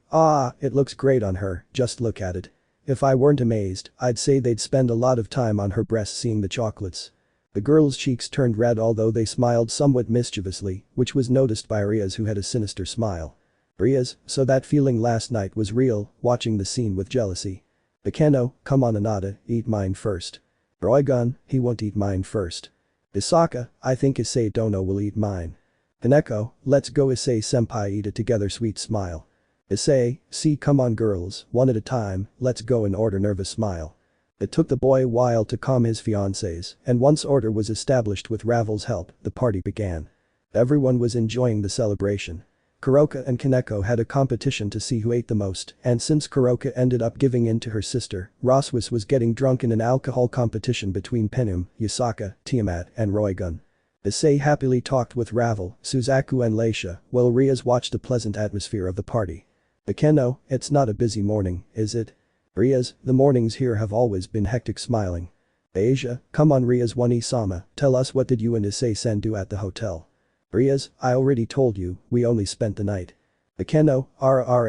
it looks great on her, just look at it. If I weren't amazed, I'd say they'd spend a lot of time on her breasts seeing the chocolates. The girls' cheeks turned red, although they smiled somewhat mischievously, which was noticed by Rias, who had a sinister smile. Rias, so that feeling last night was real, watching the scene with jealousy. Akeno, come on Anada, eat mine first. Roigun, he won't eat mine first. Isaka, I think Issei Dono will eat mine. Kaneko, let's go Issei-senpai, eat it together, sweet smile. Issei, see come on girls, one at a time, let's go in order, nervous smile. It took the boy a while to calm his fiancés, and once order was established with Ravel's help, the party began. Everyone was enjoying the celebration. Kuroka and Kaneko had a competition to see who ate the most, and since Kuroka ended up giving in to her sister, Roswis was getting drunk in an alcohol competition between Penum, Yusaka, Tiamat, and Roigun. Issei happily talked with Ravel, Suzaku and Leisha, while Rias watched the pleasant atmosphere of the party. Akeno, it's not a busy morning, is it? Rias, the mornings here have always been hectic smiling. Asia, come on Rias 1E-sama, tell us what did you and Issei-sen do at the hotel? Rias, I already told you, we only spent the night. Akeno,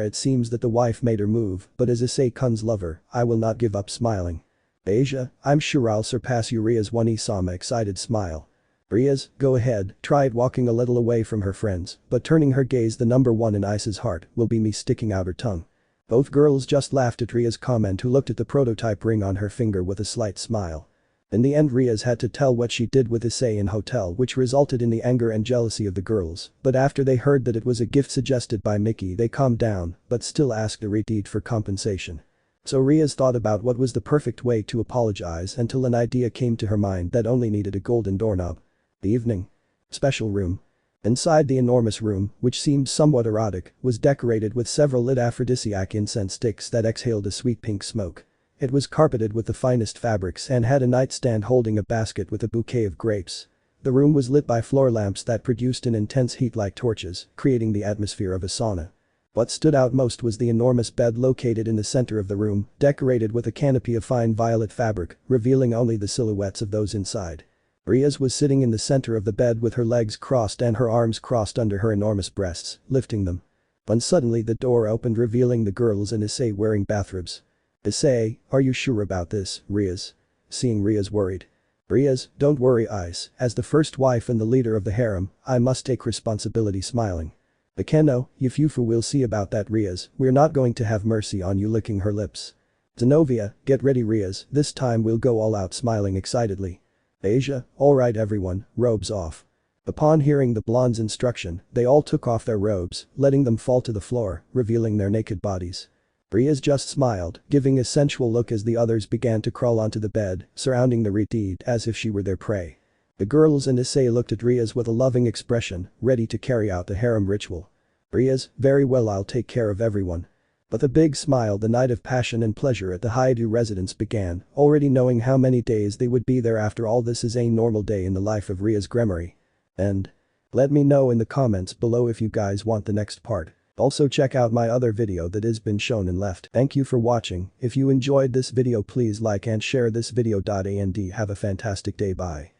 it seems that the wife made her move, but as Issei-kun's lover, I will not give up smiling. Asia, I'm sure I'll surpass you Rias 1E-sama excited smile. Rias, go ahead, tried walking a little away from her friends, but turning her gaze the number one in Ice's heart will be me sticking out her tongue. Both girls just laughed at Ria's comment who looked at the prototype ring on her finger with a slight smile. In the end Rias had to tell what she did with Issei in hotel which resulted in the anger and jealousy of the girls, but after they heard that it was a gift suggested by Mickey they calmed down, but still asked a redeed for compensation. So Rias thought about what was the perfect way to apologize until an idea came to her mind that only needed a golden doorknob. The evening. Special room. Inside the enormous room, which seemed somewhat erotic, was decorated with several lit aphrodisiac incense sticks that exhaled a sweet pink smoke. It was carpeted with the finest fabrics and had a nightstand holding a basket with a bouquet of grapes. The room was lit by floor lamps that produced an intense heat like torches, creating the atmosphere of a sauna. What stood out most was the enormous bed located in the center of the room, decorated with a canopy of fine violet fabric, revealing only the silhouettes of those inside. Rias was sitting in the center of the bed with her legs crossed and her arms crossed under her enormous breasts, lifting them. When suddenly the door opened revealing the girls and Issei wearing bathrobes. Issei, are you sure about this, Rias? Seeing Rias worried. Rias, don't worry Ice, as the first wife and the leader of the harem, I must take responsibility smiling. Akeno, Yufufu will see about that Rias, we're not going to have mercy on you licking her lips. Zenobia, get ready Rias, this time we'll go all out smiling excitedly. Asia, alright everyone, robes off. Upon hearing the blonde's instruction, they all took off their robes, letting them fall to the floor, revealing their naked bodies. Rias just smiled, giving a sensual look as the others began to crawl onto the bed, surrounding the redeed as if she were their prey. The girls and Issei looked at Rias with a loving expression, ready to carry out the harem ritual. Rias, very well I'll take care of everyone. With a big smile the night of passion and pleasure at the Hyoudou residence began, already knowing how many days they would be there after all this is a normal day in the life of Rias Gremory. And let me know in the comments below if you guys want the next part. Also check out my other video that has been shown and left. Thank you for watching, if you enjoyed this video please like and share this video. And have a fantastic day bye.